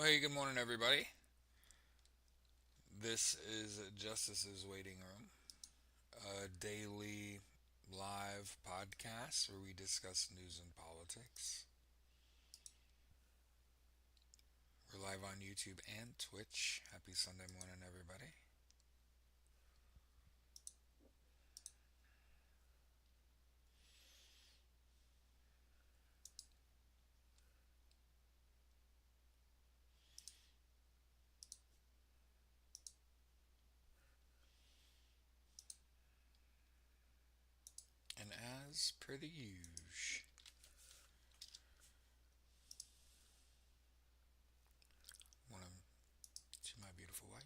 Well, hey, good morning, everybody. This is Justice's Waiting Room, a daily live podcast where we discuss news and politics. We're live on YouTube and Twitch. Happy Sunday morning, everybody. And as per the usual, want to my beautiful wife.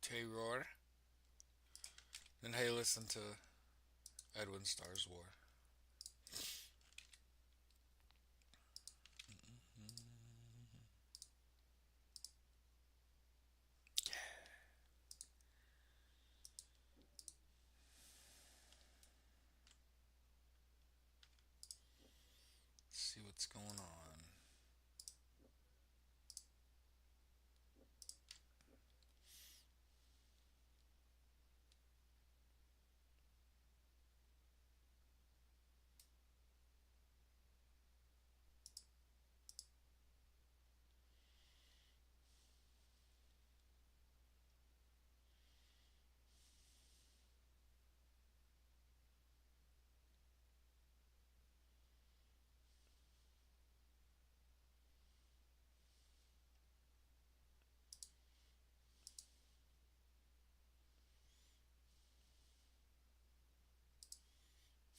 Taylor. Then hey, listen to Edwin Starr's War. Let's see what's going on.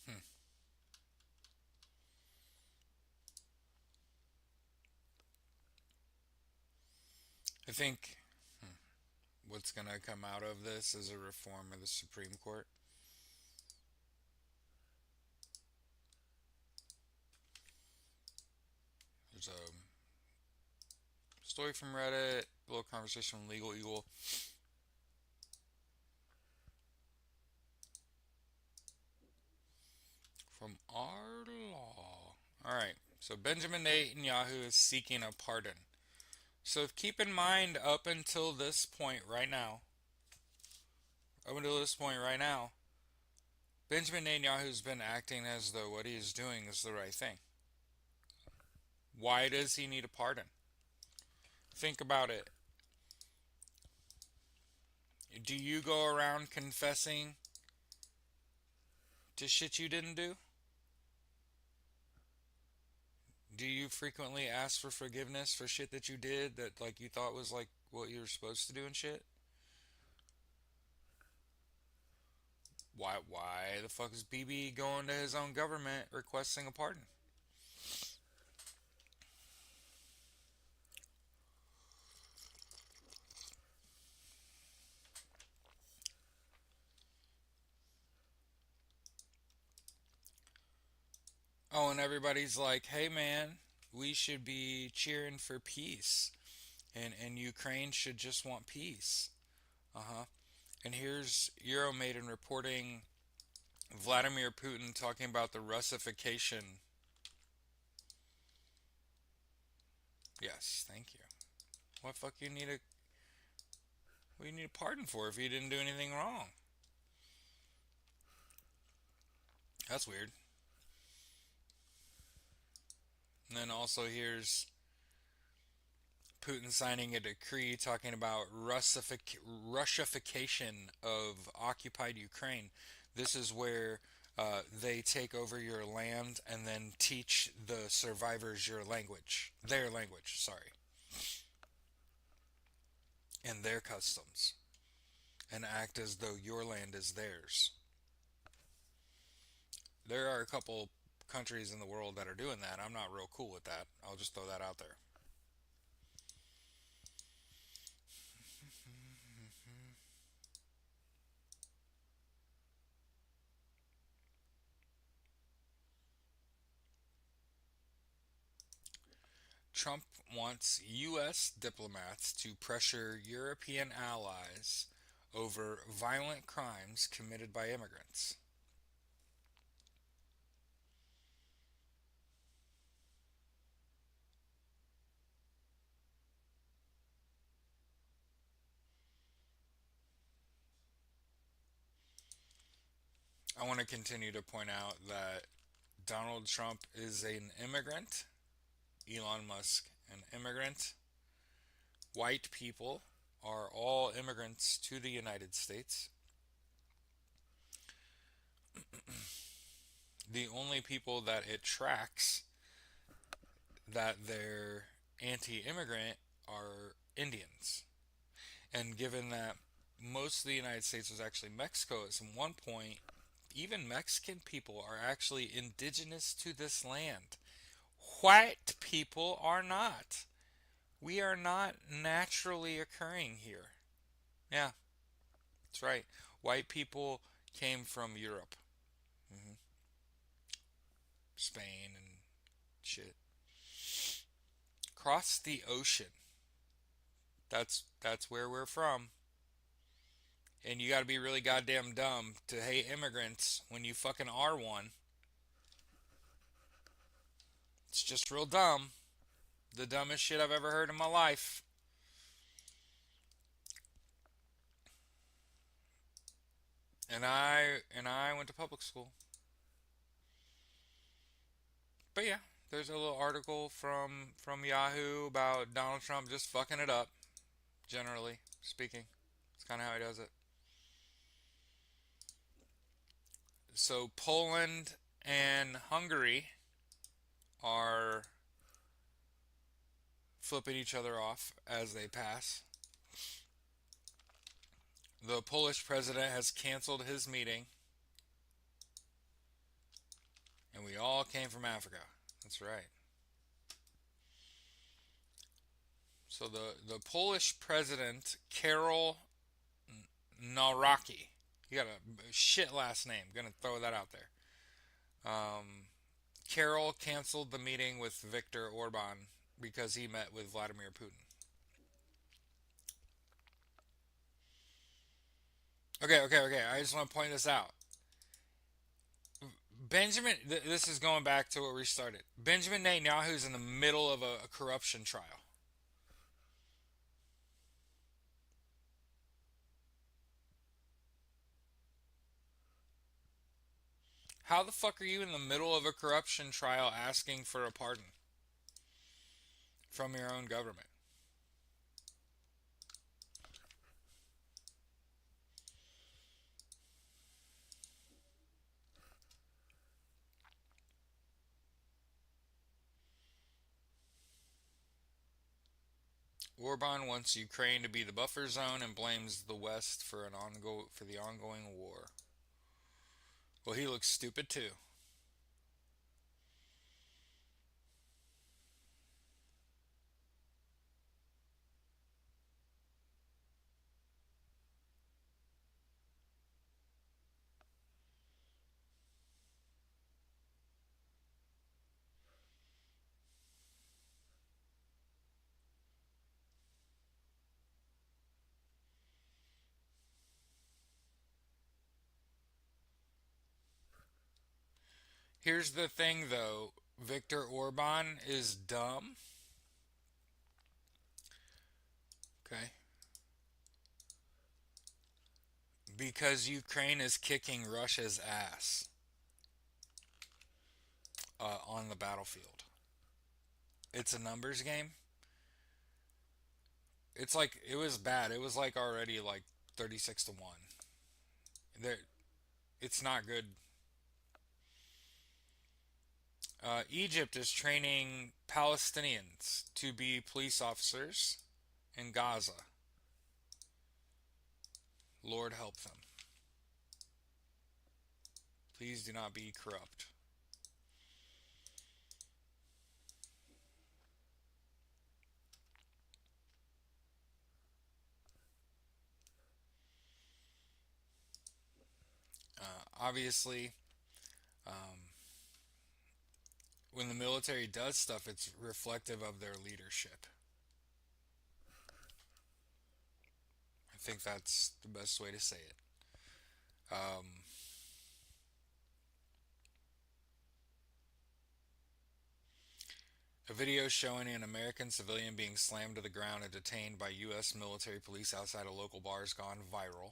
Hmm. I think what's going to come out of this is a reform of the Supreme Court. There's a story from Reddit, a little conversation from Legal Eagle. From our law. Alright, so Benjamin Netanyahu is seeking a pardon. So keep in mind, up until this point right now, Benjamin Netanyahu's been acting as though what he is doing is the right thing. Why does he need a pardon? Think about it. Do you go around confessing to shit you didn't do? Do you frequently ask for forgiveness for shit that you did that like you thought was like what you were supposed to do and shit? Why the fuck is BB going to his own government requesting a pardon? Oh, and everybody's like, "Hey man, we should be cheering for peace, and Ukraine should just want peace." Uh-huh. And here's Euromaiden reporting Vladimir Putin talking about the Russification. Yes, thank you. What fuck you need a what do you need a pardon for if you didn't do anything wrong? That's weird. And then also here's Putin signing a decree talking about Russification of occupied Ukraine. This is where they take over your land and then teach the survivors their language, sorry, and their customs, and act as though your land is theirs. There are a couple countries in the world that are doing that. I'm not real cool with that. I'll just throw that out there. Trump wants U.S. diplomats to pressure European allies over violent crimes committed by immigrants. I want to continue to point out that Donald Trump is an immigrant, Elon Musk an immigrant. White people are all immigrants to the United States. The only people that it tracks that they're anti immigrant are Indians. And given that most of the United States was actually Mexico at some one point, even Mexican people are actually indigenous to this land. White people are not. We are not naturally occurring here. Yeah, that's right. White people came from Europe, hmm Spain, and shit. Crossed the ocean. That's where we're from. And you got to be really goddamn dumb to hate immigrants when you fucking are one. It's just real dumb. The dumbest shit I've ever heard in my life. And I went to public school. But yeah, there's a little article from Yahoo about Donald Trump just fucking it up. Generally speaking, it's kind of how he does it. So Poland and Hungary are flipping each other off as they pass. The Polish president has canceled his meeting, and we all came from Africa. That's right. So the Polish president, Karol Nawrocki, you got a shit last name. Gonna throw that out there. Karol canceled the meeting with Viktor Orban because he met with Vladimir Putin. Okay, okay, okay. I just want to point this out. This is going back to where we started. Benjamin Netanyahu's in the middle of a corruption trial. How the fuck are you in the middle of a corruption trial asking for a pardon from your own government? Orban wants Ukraine to be the buffer zone and blames the West for the ongoing war. Well, he looks stupid too. Here's the thing though, Viktor Orban is dumb. Okay. Because Ukraine is kicking Russia's ass on the battlefield. It's a numbers game. It's like it was bad. It was like already like 36 to 1. There it's not good. Egypt is training Palestinians to be police officers in Gaza. Lord help them. Please do not be corrupt. Obviously, um, when the military does stuff, it's reflective of their leadership. I think that's the best way to say it. Um, a video showing an American civilian being slammed to the ground and detained by U.S. military police outside a local bar has gone viral,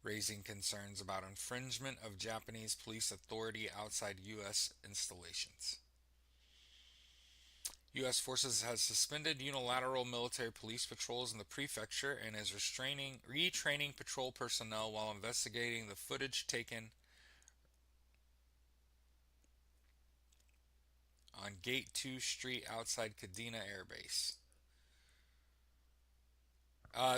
raising concerns about infringement of Japanese police authority outside U.S. installations. U.S. forces has suspended unilateral military police patrols in the prefecture and is retraining patrol personnel while investigating the footage taken on Gate 2 Street outside Kadena Air Base.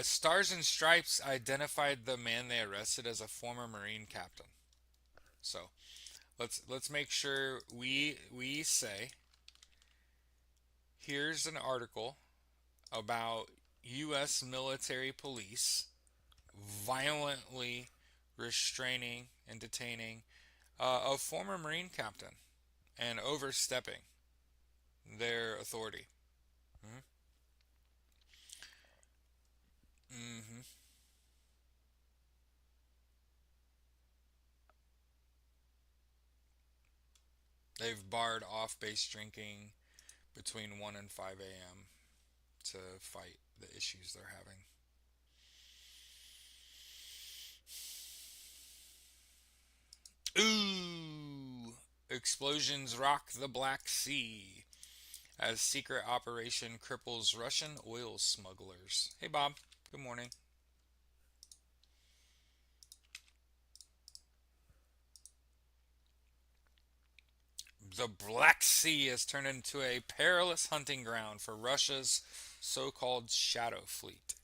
Stars and Stripes identified the man they arrested as a former Marine captain. So let's make sure we say here's an article about U.S. military police violently restraining and detaining a former Marine captain and overstepping their authority. Mm-hmm. Mm-hmm. They've barred off base drinking between 1 and 5 a.m. to fight the issues they're having. Ooh! Explosions rock the Black Sea as secret operation cripples Russian oil smugglers. Hey, Bob. Good morning. The Black Sea has turned into a perilous hunting ground for Russia's so called shadow fleet.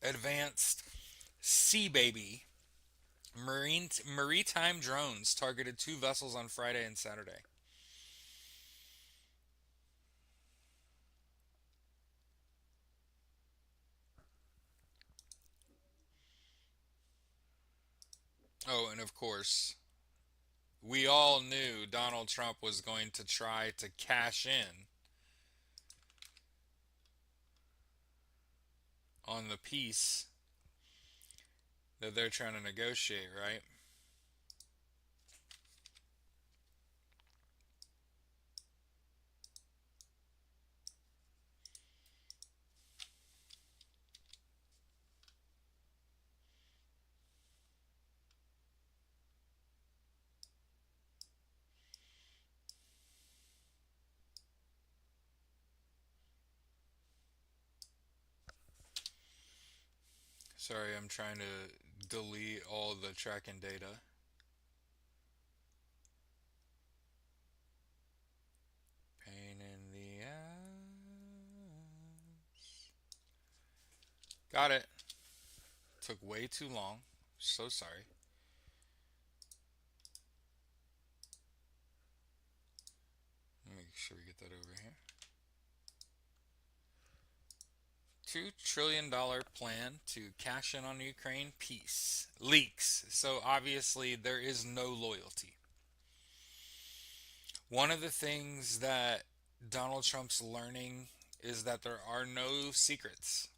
Advanced Sea Baby maritime drones targeted two vessels on Friday and Saturday. Oh, and of course, we all knew Donald Trump was going to try to cash in on the peace that they're trying to negotiate, right? Sorry, I'm trying to delete all the tracking data. Pain in the ass. Got it. Took way too long. So sorry. Make sure we get that over here. $2 trillion plan to cash in on Ukraine peace leaks. So obviously there is no loyalty. One of the things that Donald Trump's learning is that there are no secrets.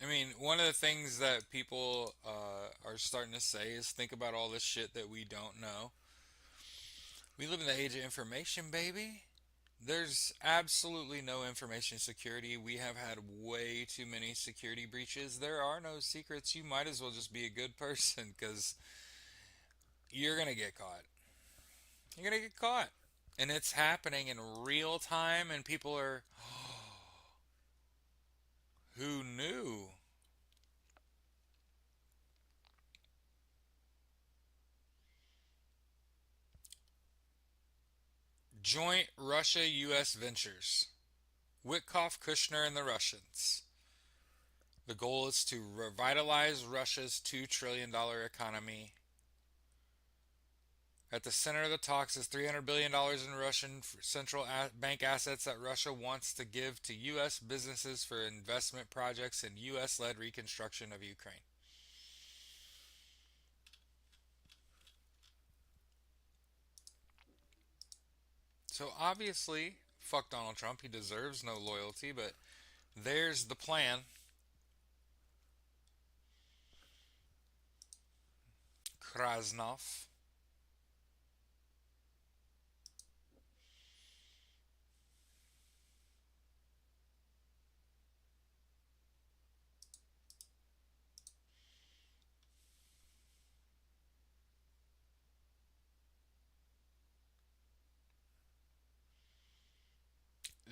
I mean, one of the things that people are starting to say is think about all this shit that we don't know. We live in the age of information, baby. There's absolutely no information security. We have had way too many security breaches. There are no secrets. You might as well just be a good person because you're going to get caught. You're going to get caught. And it's happening in real time, and people are, who knew? Joint Russia US ventures. Witkoff, Kushner, and the Russians. The goal is to revitalize Russia's $2 trillion economy. At the center of the talks is $300 billion in Russian central bank assets that Russia wants to give to U.S. businesses for investment projects in U.S. led reconstruction of Ukraine. So obviously, fuck Donald Trump. He deserves no loyalty, but there's the plan. Krasnov.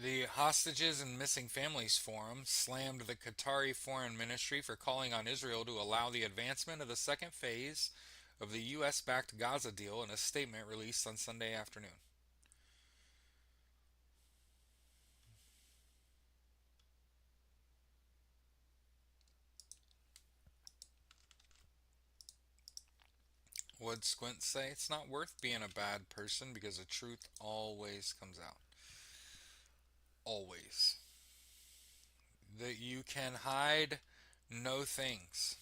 The Hostages and Missing Families Forum slammed the Qatari Foreign Ministry for calling on Israel to allow the advancement of the second phase of the U.S. backed Gaza deal in a statement released on Sunday afternoon. What'd Squint say? It's not worth being a bad person because the truth always comes out. Always. That you can hide no things.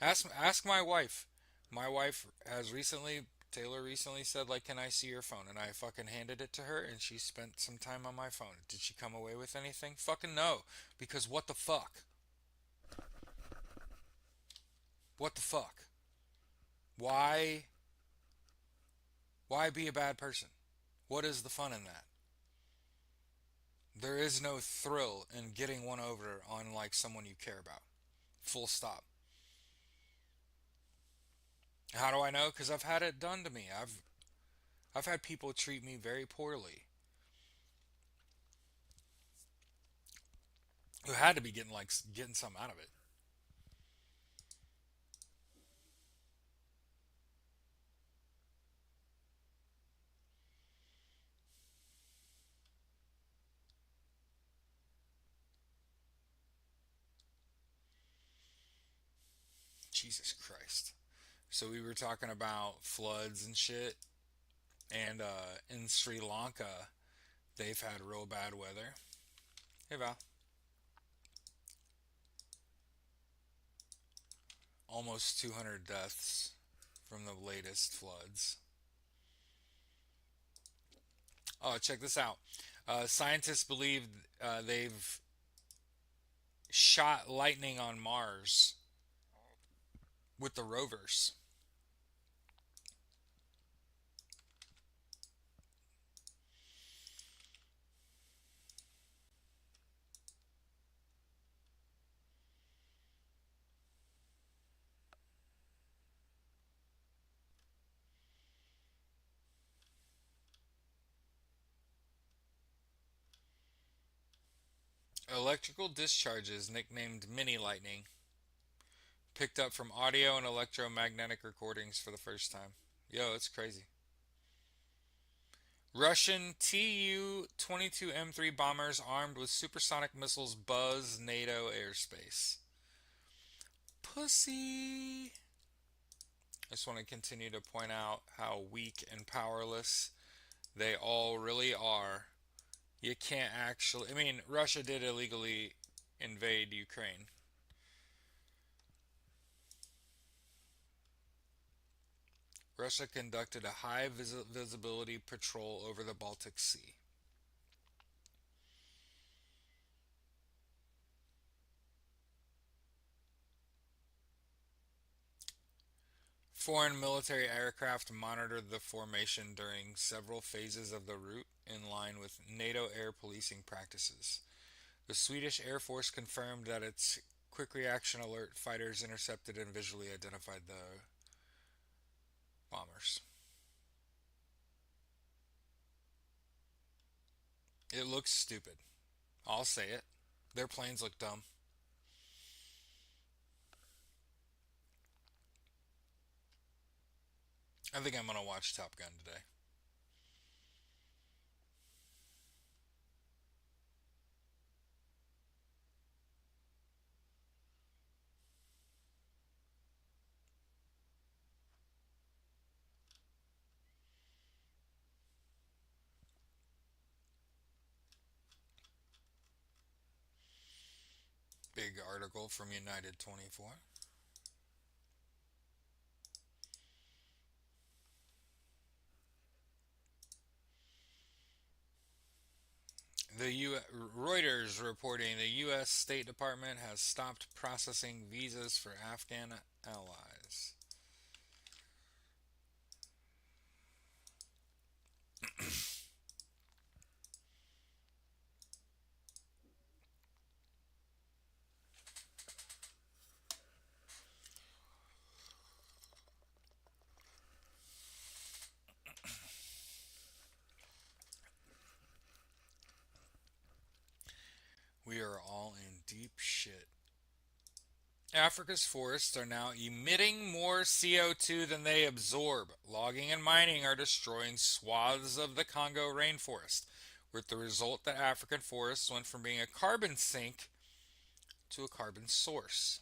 Ask my wife. My wife has recently Taylor recently said like, "Can I see your phone?" And I fucking handed it to her and she spent some time on my phone. Did she come away with anything? Fucking no, because what the fuck? What the fuck? Why be a bad person? What is the fun in that? There is no thrill in getting one over on like someone you care about. Full stop. How do I know? Because I've had it done to me. I've had people treat me very poorly who had to be getting like getting something out of it. Jesus Christ. So we were talking about floods and shit, and in Sri Lanka, they've had real bad weather. Hey Val, almost 200 deaths from the latest floods. Oh, check this out. Scientists believe they've shot lightning on Mars with the rovers. Electrical discharges, nicknamed mini lightning, picked up from audio and electromagnetic recordings for the first time. Yo, it's crazy. Russian Tu 22 M3 bombers armed with supersonic missiles buzz NATO airspace. Pussy! I just want to continue to point out how weak and powerless they all really are. You can't actually. I mean, Russia did illegally invade Ukraine. Russia conducted a high visibility patrol over the Baltic Sea. Foreign military aircraft monitored the formation during several phases of the route in line with NATO air policing practices. The Swedish Air Force confirmed that its quick reaction alert fighters intercepted and visually identified the bombers. It looks stupid. I'll say it. Their planes look dumb. I think I'm gonna watch Top Gun today. Big article from United 24. The Reuters reporting the U.S. State Department has stopped processing visas for Afghan allies. We are all in deep shit. Africa's forests are now emitting more CO2 than they absorb. Logging and mining are destroying swaths of the Congo rainforest, with the result that African forests went from being a carbon sink to a carbon source.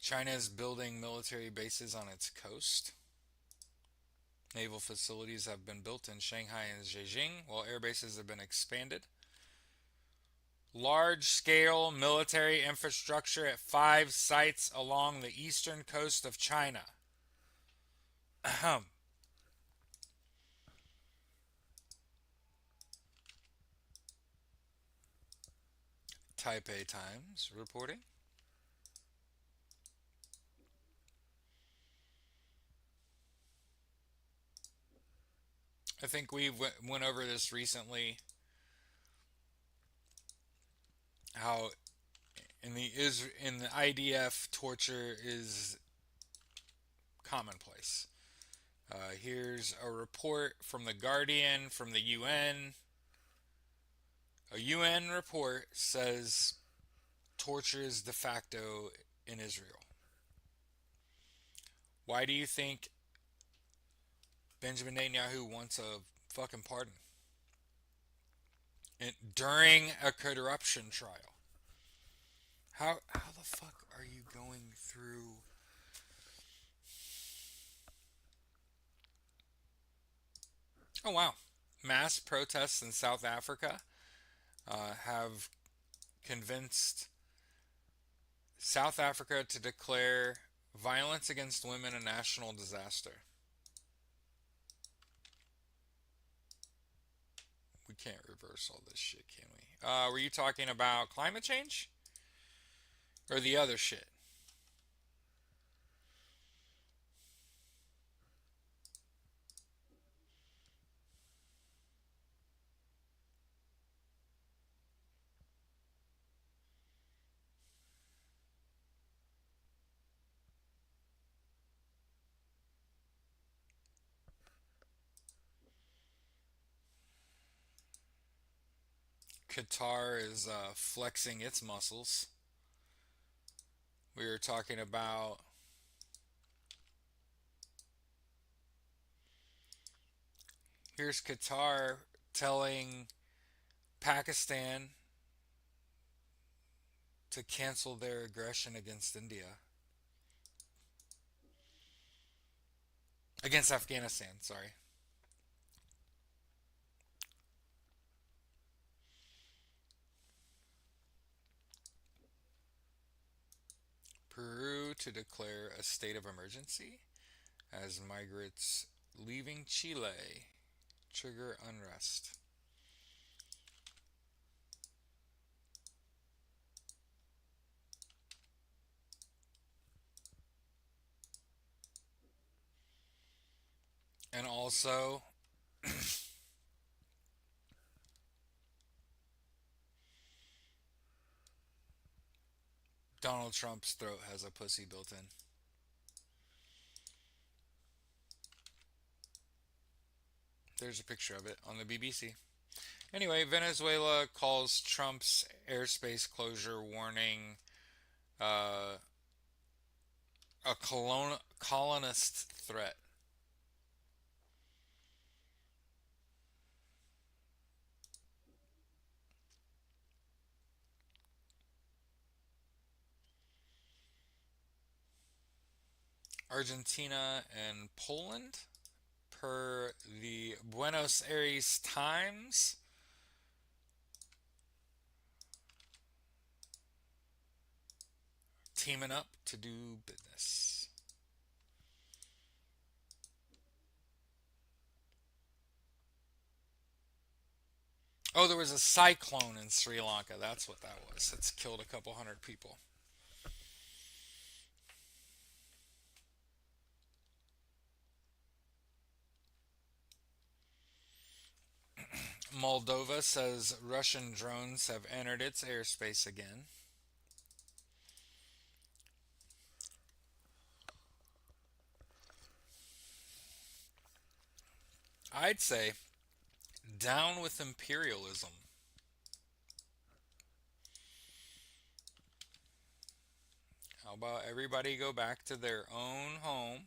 China is building military bases on its coast. Naval facilities have been built in Shanghai and Beijing, while air bases have been expanded. Large scale military infrastructure at 5 sites along the eastern coast of China. Taipei Times reporting. I think we went over this recently. How in the IDF torture is commonplace. Here's a report from the Guardian from the UN. A UN report says torture is de facto in Israel. Why do you think Benjamin Netanyahu wants a fucking pardon during a corruption trial? How the fuck are you going through? Oh wow, mass protests in South Africa have convinced South Africa to declare violence against women a national disaster. We can't reverse all this shit, can we? Were you talking about climate change? Or the other shit? Qatar is flexing its muscles. We were talking about here's Qatar telling Pakistan to cancel their aggression against India. Against Afghanistan, sorry. Peru to declare a state of emergency as migrants leaving Chile trigger unrest. And also, Donald Trump's throat has a pussy built in. There's a picture of it on the BBC. Anyway, Venezuela calls Trump's airspace closure warning uh, a colonist threat. Argentina and Poland, per the Buenos Aires Times. Teaming up to do business. Oh, there was a cyclone in Sri Lanka. That's what that was. It's killed a couple hundred people. Moldova says Russian drones have entered its airspace again. I'd say down with imperialism. How about everybody go back to their own home?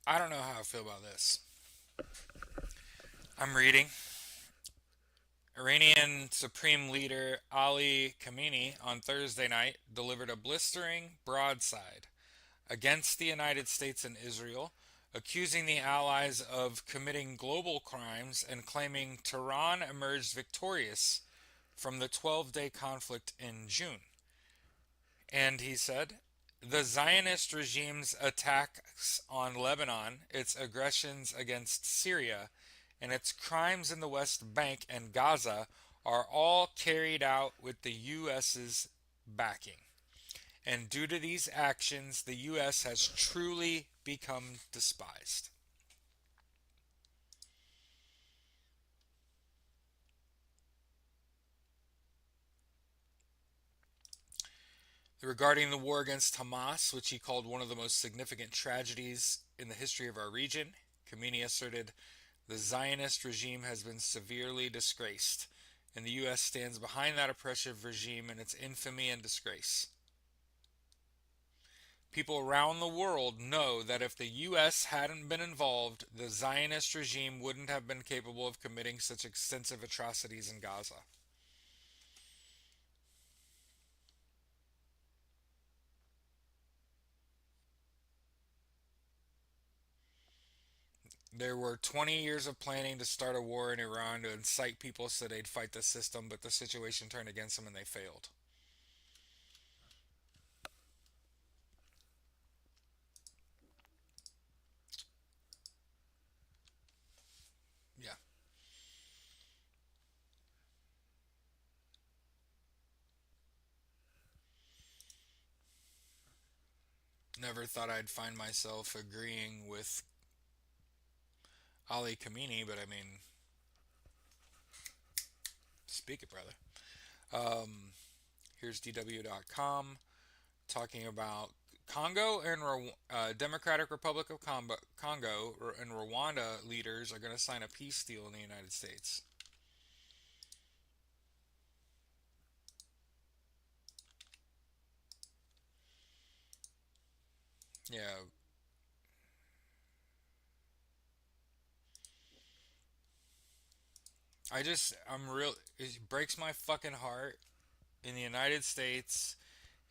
I don't know how I feel about this. I'm reading. Iranian Supreme Leader Ali Khamenei on Thursday night delivered a blistering broadside against the United States and Israel, accusing the Allies of committing global crimes and claiming Tehran emerged victorious from the 12-day conflict in June. And he said, the Zionist regime's attacks on Lebanon, its aggressions against Syria, and its crimes in the West Bank and Gaza are all carried out with the U.S.'s backing. And due to these actions, the U.S. has truly become despised. Regarding the war against Hamas, which he called one of the most significant tragedies in the history of our region, Khamenei asserted the Zionist regime has been severely disgraced, and the U.S. stands behind that oppressive regime and its infamy and disgrace. People around the world know that if the U.S. hadn't been involved, the Zionist regime wouldn't have been capable of committing such extensive atrocities in Gaza. There were 20 years of planning to start a war in Iran to incite people so they'd fight the system, but the situation turned against them and they failed. Yeah. Never thought I'd find myself agreeing with Ali Khamenei, but I mean, speak it, brother. Um, Here's DW.com talking about Congo and Democratic Republic of Congo and Rwanda leaders are going to sign a peace deal in the United States. Yeah, I'm real. It breaks my fucking heart in the United States,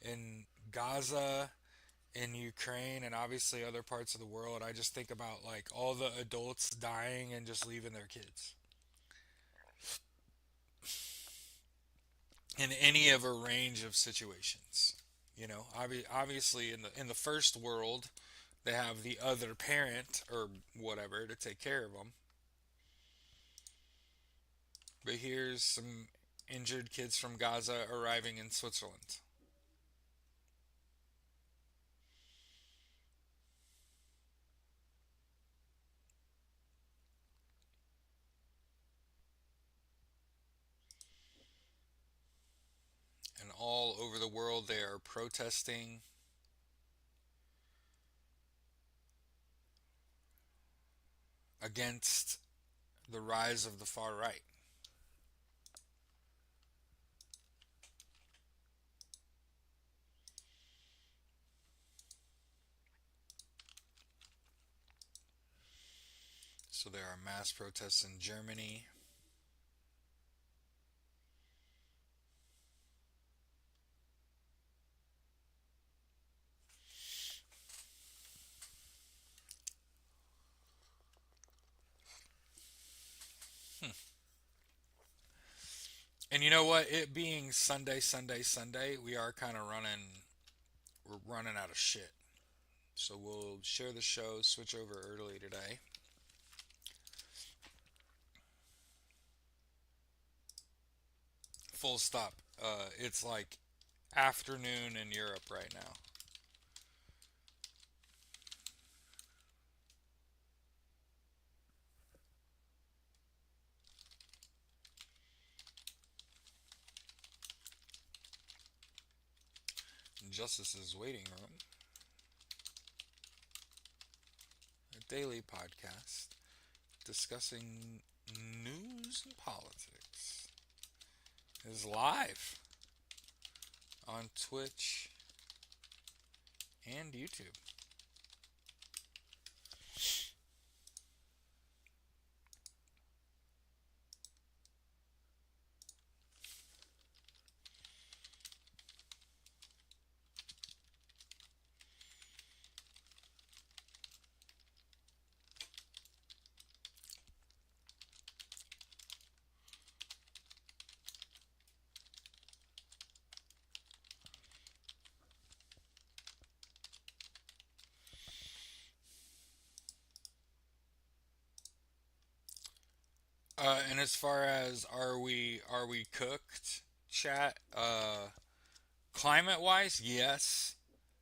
in Gaza, in Ukraine, and obviously other parts of the world. I just think about like all the adults dying and just leaving their kids in any of a range of situations. You know, obviously in the first world, they have the other parent or whatever to take care of them. But here's some injured kids from Gaza arriving in Switzerland. all over the world they are protesting against the rise of the far right. So there are mass protests in Germany. Hmm. And you know what? It being Sunday, Sunday, Sunday, we are kind of running. We're running out of shit. So we'll share the show, switch over early today. Full stop. It's like afternoon in Europe right now. Justice's Waiting Room, a daily podcast discussing news and politics, is live on Twitch and YouTube. And as far as are we cooked, chat? Climate wise, yes.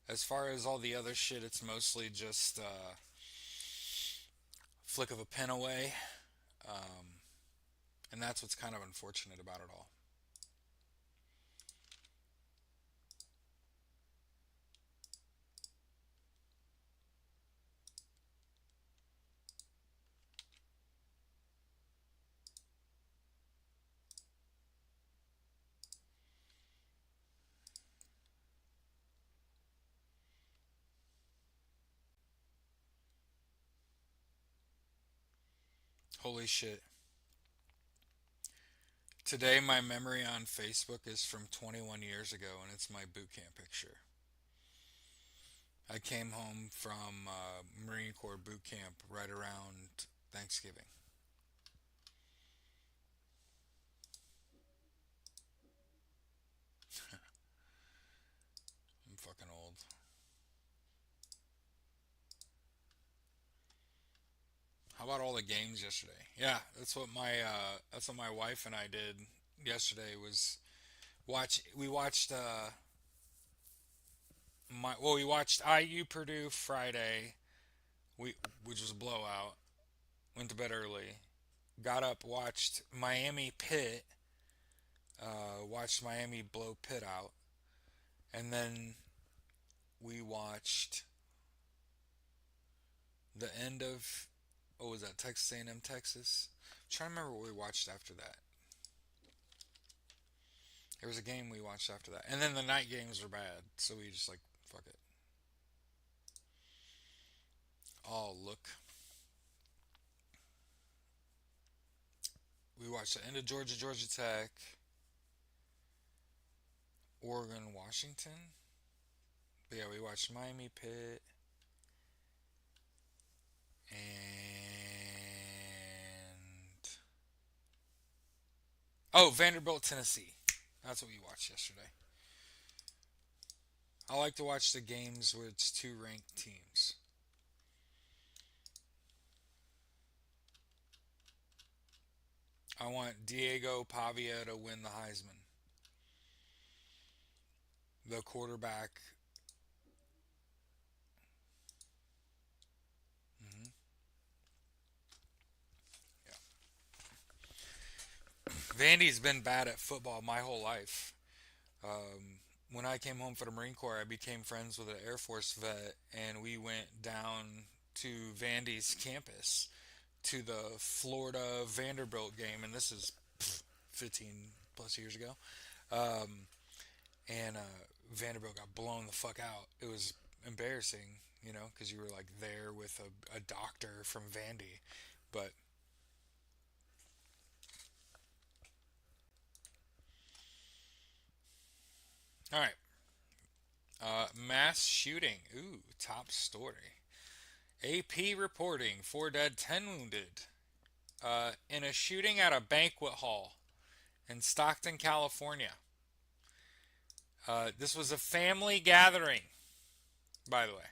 As far as all the other shit, it's mostly just flick of a pen away, um, and that's what's kind of unfortunate about it all. Holy shit! Today, my memory on Facebook is from 21 years ago, and it's my boot camp picture. I came home from Marine Corps boot camp right around Thanksgiving. I'm fucking old. How about all the games yesterday? Yeah, that's what my wife and I did yesterday was watch. We watched we watched IU Purdue Friday. Which was a blowout. Went to bed early. Got up, watched Miami Pitt. Watched Miami blow Pitt out, and then we watched the end of what was that, Texas A&M Texas. I'm trying to remember what we watched after that. There was a game we watched after that, and then the night games were bad, so we just like fuck it. Oh look, we watched the end of Georgia Tech, Oregon Washington. But yeah, we watched Miami Pitt and Vanderbilt Tennessee. That's what we watched yesterday. I like to watch the games where it's two ranked teams. I want Diego Pavia to win the Heisman. The quarterback. Hmm. Yeah. Vandy's been bad at football my whole life. Um, when I came home for the Marine Corps, I became friends with an Air Force vet, and we went down to Vandy's campus to the Florida Vanderbilt game, and this is 15 plus years ago. Um, and Vanderbilt got blown the fuck out. It was embarrassing, you know, because you were like there with a doctor from Vandy. But all right, mass shooting. Ooh, top story. AP reporting: 4 dead, 10 wounded. In a shooting at a banquet hall in Stockton, California. This was a family gathering, by the way.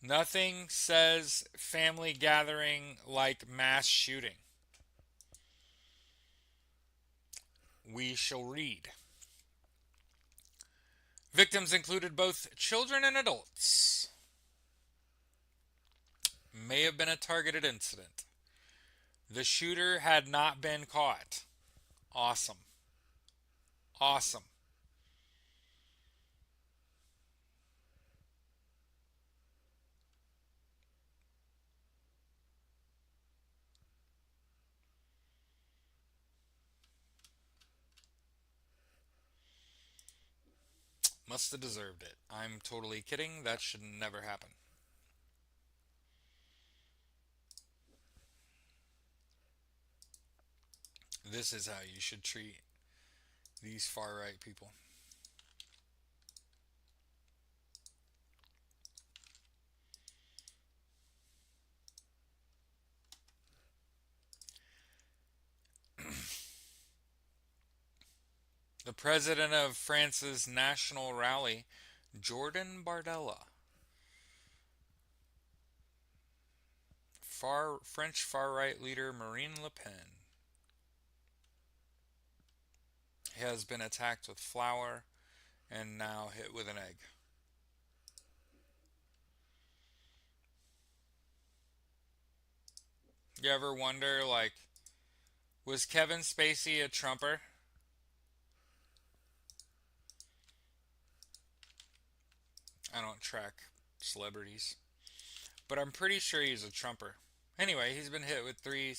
Nothing says family gathering like mass shooting. We shall read. Victims included both children and adults. May have been a targeted incident. The shooter had not been caught. Awesome. Awesome. Must have deserved it. I'm totally kidding. That should never happen. This is how you should treat these far right people. The president of France's national rally, Jordan Bardella, French far right leader Marine Le Pen, has been attacked with flour and now hit with an egg. You ever wonder, like, was Kevin Spacey a Trumper? I don't track celebrities, but I'm pretty sure he's a Trumper. Anyway, he's been hit with three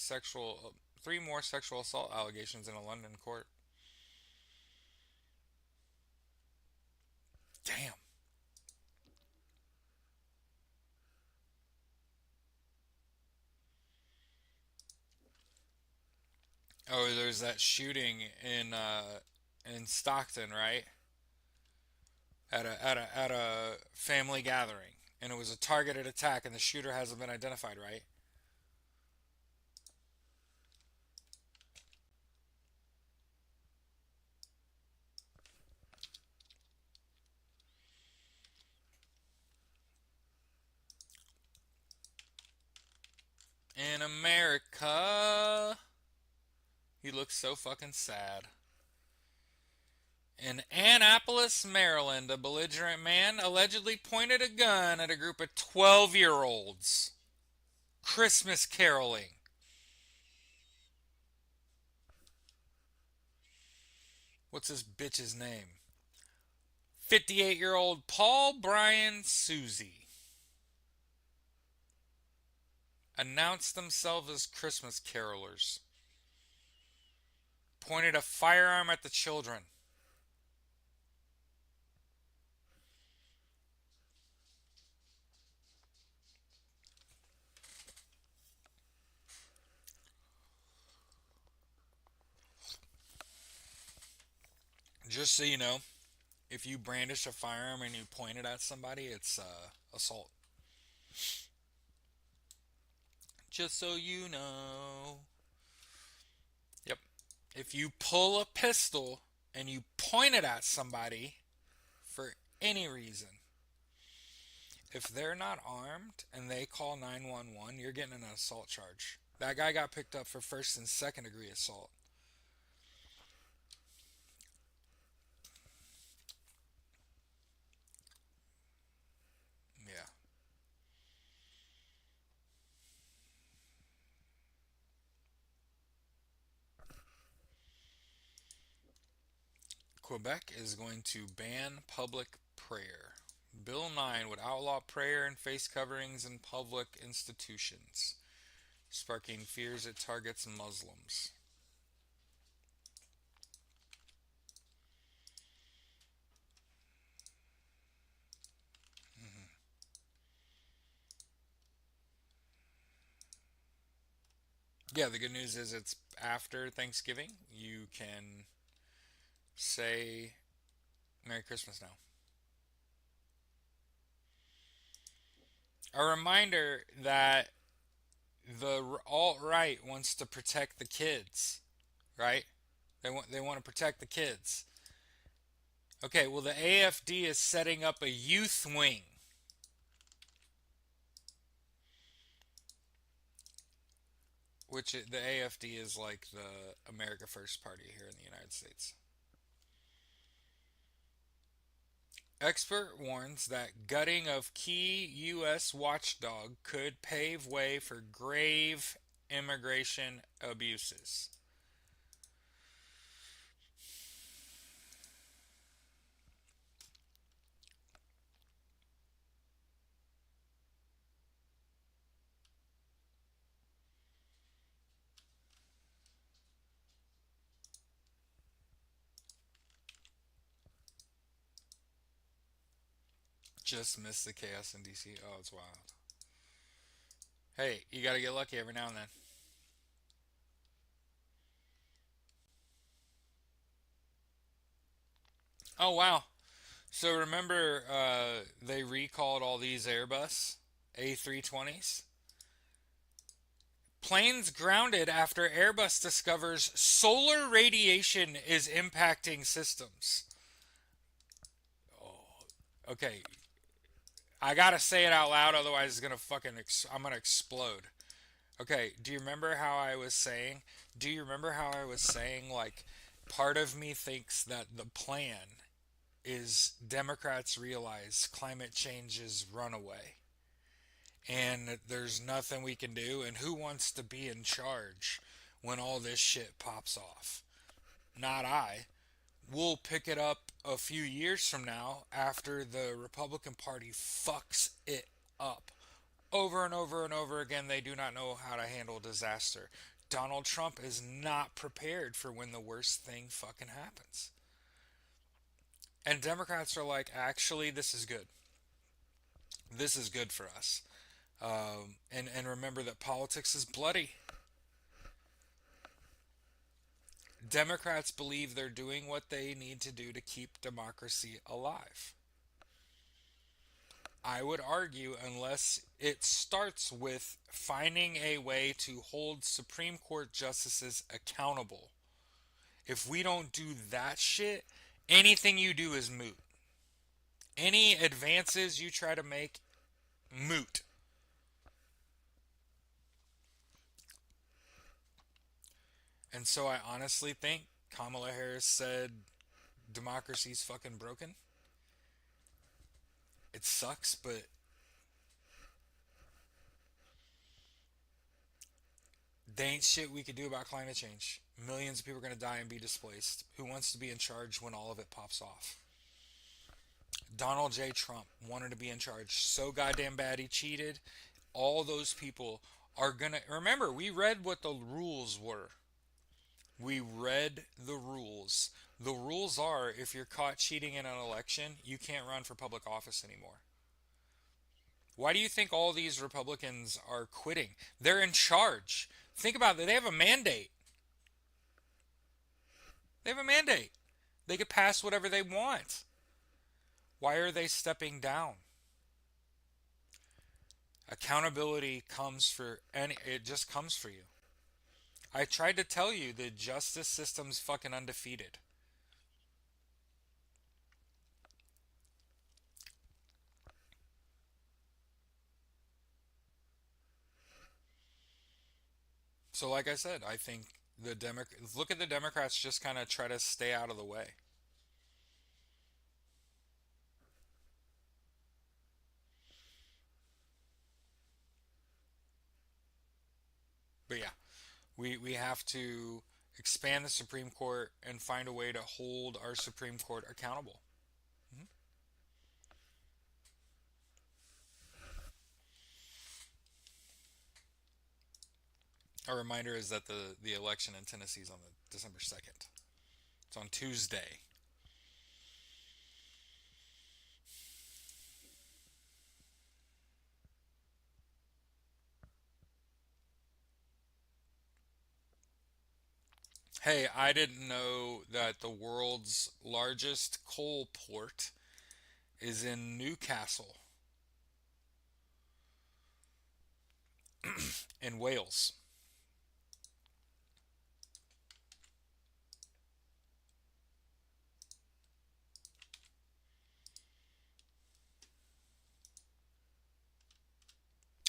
more sexual assault allegations in a London court. Damn. Oh, there's that shooting in Stockton, right? At a family gathering, and it was a targeted attack, and the shooter hasn't been identified, right? In America, he looks so fucking sad. In Annapolis, Maryland, a belligerent man allegedly pointed a gun at a group of 12-year-olds. Christmas caroling. What's this bitch's name? 58-year-old Paul Brian Susie announced themselves as Christmas carolers. Pointed a firearm at the children. Just so you know, if you brandish a firearm and you point it at somebody, it's assault. Just so you know. Yep. If you pull a pistol and you point it at somebody for any reason, if they're not armed and they call 911, you're getting an assault charge. That guy got picked up for first and second degree assault. Yeah. Quebec is going to ban public prayer. Bill 9 would outlaw prayer and face coverings in public institutions, sparking fears it targets Muslims. Mhm. Yeah, the good news is it's after Thanksgiving. You can say Merry Christmas now. A reminder that the alt right wants to protect the kids, right? They want to protect the kids. Okay, well the AFD is setting up a youth wing, which the AFD is like the America First Party here in the United States. Expert warns that gutting of key U.S. watchdog could pave way for grave immigration abuses. Just missed the chaos in DC. Oh, it's wild. Hey, you gotta get lucky every now and then. Oh, wow. So remember, they recalled all these Airbus A320s? Planes grounded after Airbus discovers solar radiation is impacting systems. Oh, okay, I gotta say it out loud, otherwise it's gonna fucking. I'm gonna explode. Okay, do you remember how I was saying? Do you remember how I was saying like, part of me thinks that the plan is Democrats realize climate change is runaway, and there's nothing we can do, and who wants to be in charge when all this shit pops off? Not I. We'll pick it up a few years from now after the Republican Party fucks it up. Over and over and over again, they do not know how to handle disaster. Donald Trump is not prepared for when the worst thing fucking happens. And Democrats are like, actually, this is good. This is good for us. And remember that politics is bloody. Democrats believe they're doing what they need to do to keep democracy alive. I would argue, unless it starts with finding a way to hold Supreme Court justices accountable. If we don't do that shit, anything you do is moot. Any advances you try to make, moot. And so I honestly think Kamala Harris said democracy's fucking broken. It sucks, but there ain't shit we could do about climate change. Millions of people are going to die and be displaced. Who wants to be in charge when all of it pops off? Donald J. Trump wanted to be in charge so goddamn bad he cheated. All those people are going to. Remember, we read what the rules were. We read the rules. The rules are if you're caught cheating in an election, you can't run for public office anymore. Why do you think all these Republicans are quitting? They're in charge. Think about it. They have a mandate. They have a mandate. They could pass whatever they want. Why are they stepping down? Accountability comes for any, it just comes for you. I tried to tell you the justice system's fucking undefeated. So like I said, I think look at the Democrats just kind of try to stay out of the way. But yeah, we have to expand the Supreme Court, and find a way to hold our Supreme Court accountable. Mhm. A reminder is that the election in Tennessee is on the December 2nd. It's on Tuesday. Hey, I didn't know that the world's largest coal port is in Newcastle in Wales.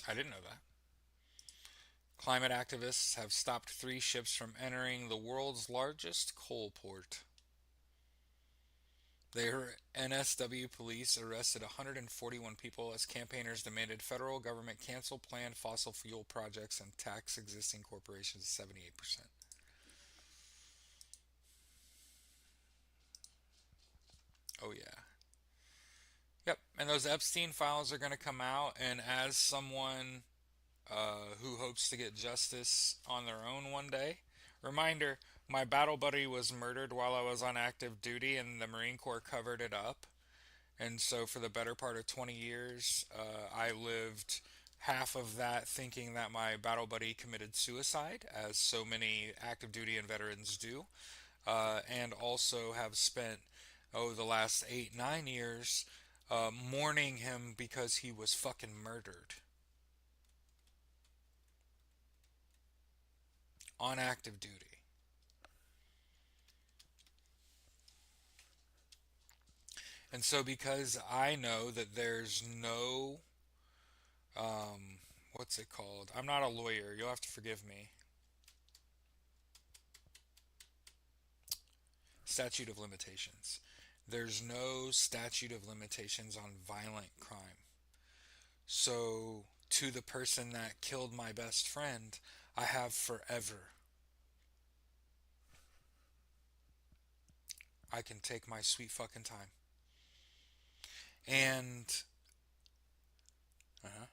I didn't know that. Climate activists have stopped three ships from entering the world's largest coal port. Their NSW police arrested 141 people as campaigners demanded federal government cancel planned fossil fuel projects and tax existing corporations 78%. Oh, yeah. Yep. And those Epstein files are going to come out. And as someone who hopes to get justice on their own one day, reminder, my battle buddy was murdered while I was on active duty, and the Marine Corps covered it up. And so, for the better part of 20 years, I lived half of that thinking that my battle buddy committed suicide, as so many active duty and veterans do, and also have spent, the last 8, 9 years mourning him because he was fucking murdered on active duty. And so, because I know that there's no, what's it called? I'm not a lawyer. You'll have to forgive me. Statute of limitations. There's no statute of limitations on violent crime. So, to the person that killed my best friend, I have forever. I can take my sweet fucking time. And uh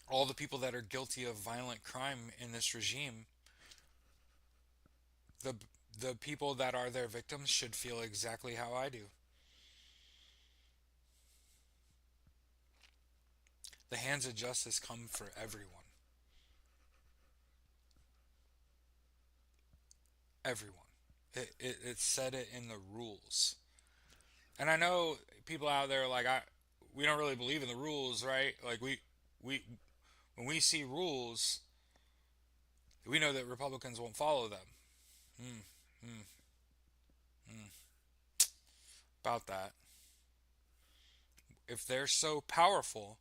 all the people that are guilty of violent crime in this regime, the the people that are their victims should feel exactly how I do. The hands of justice come for everyone. Everyone. It said it in the rules. And I know people out there like we don't really believe in the rules, right? Like we when we see rules, we know that Republicans won't follow them. Mm, mm, mm. About that. If they're so powerful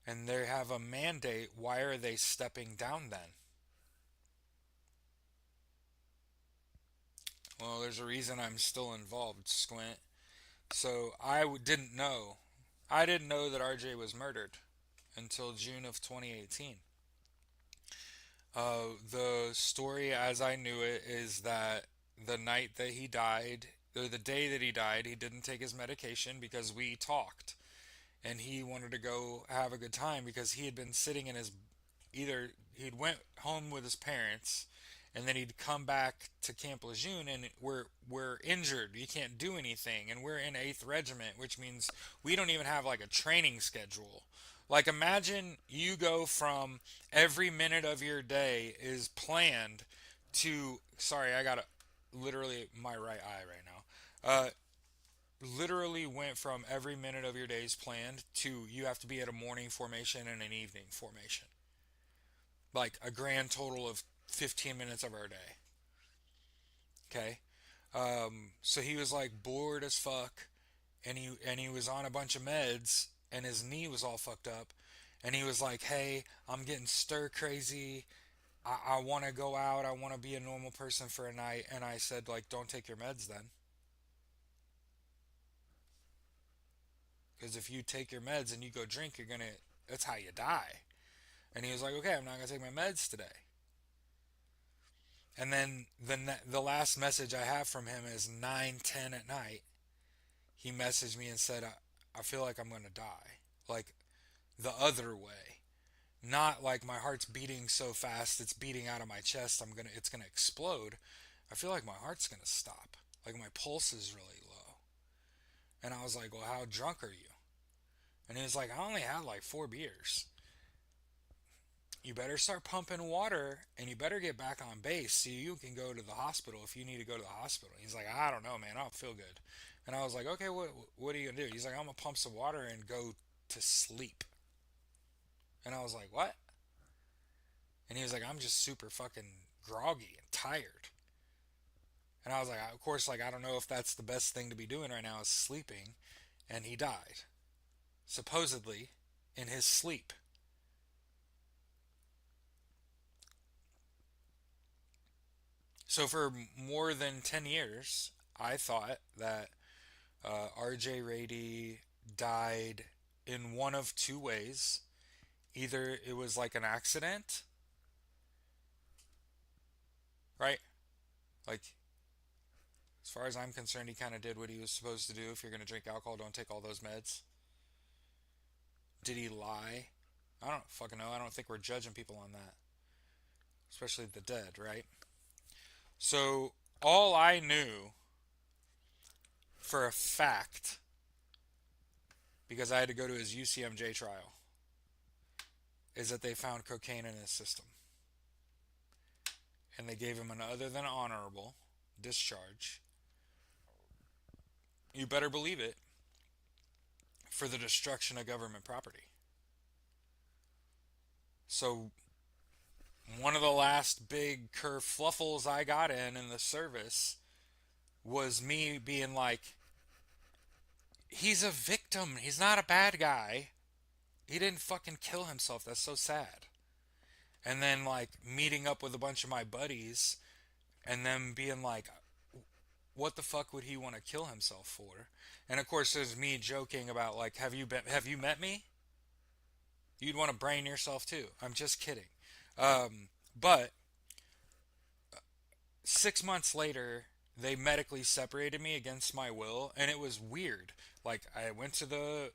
and they have a mandate, why are they stepping down then? Well, there's a reason I'm still involved, Squint. So didn't know. I didn't know that RJ was murdered until June of 2018. The story, as I knew it, is that the night that he died, or the day that he died, he didn't take his medication because we talked, and he wanted to go have a good time because he had been sitting in his either he'd went home with his parents and then he'd come back to Camp Lejeune and we're injured. You can't do anything and we're in 8th Regiment, which means we don't even have like a training schedule. Like imagine you go from every minute of your day is planned to sorry, I got to literally my right eye right now. Literally went from every minute of your days planned to you have to be at a morning formation and an evening formation, like a grand total of 15 minutes of our day. Okay. So he was like bored as fuck, and he was on a bunch of meds, and his knee was all fucked up, and he was like, "Hey, I'm getting stir crazy. I want to go out. I want to be a normal person for a night." And I said, like, "Don't take your meds then, because if you take your meds and you go drink, you're gonna. That's how you die." And he was like, okay, I'm not going to take my meds today. And then the last message I have from him is 9:10 at night. He messaged me and said, I feel like I'm going to die. Like the other way. Not like my heart's beating so fast it's beating out of my chest, it's going to explode. I feel like my heart's going to stop. Like my pulse is really low. And I was like, well, how drunk are you? And he was like, I only had like 4 beers. You better start pumping water and you better get back on base so you can go to the hospital if you need to go to the hospital. He's like, I don't know, man. I don't feel good. And I was like, okay, what are you going to do? He's like, I'm going to pump some water and go to sleep. And I was like, what? And he was like, I'm just super fucking groggy and tired. And I was like, of course, like, I don't know if that's the best thing to be doing right now is sleeping. And he died, supposedly, in his sleep. So for more than 10 years, I thought that RJ Rady died in one of two ways. Either it was like an accident, right? Like, as far as I'm concerned, he kind of did what he was supposed to do. If you're going to drink alcohol, don't take all those meds. Did he lie? I don't fucking know. I don't think we're judging people on that, especially the dead, right? So, all I knew for a fact, because I had to go to his UCMJ trial, is that they found cocaine in his system. And they gave him an other than honorable discharge. You better believe it, for the destruction of government property. So, one of the last big kerfluffles I got in the service was me being like, he's a victim. He's not a bad guy. He didn't fucking kill himself. That's so sad. And then, like, meeting up with a bunch of my buddies and them being like, what the fuck would he want to kill himself for? And of course, there's me joking about, like, have you met me? You'd want to brain yourself too. I'm just kidding. But 6 months later, they medically separated me against my will, and it was weird. Like I went to the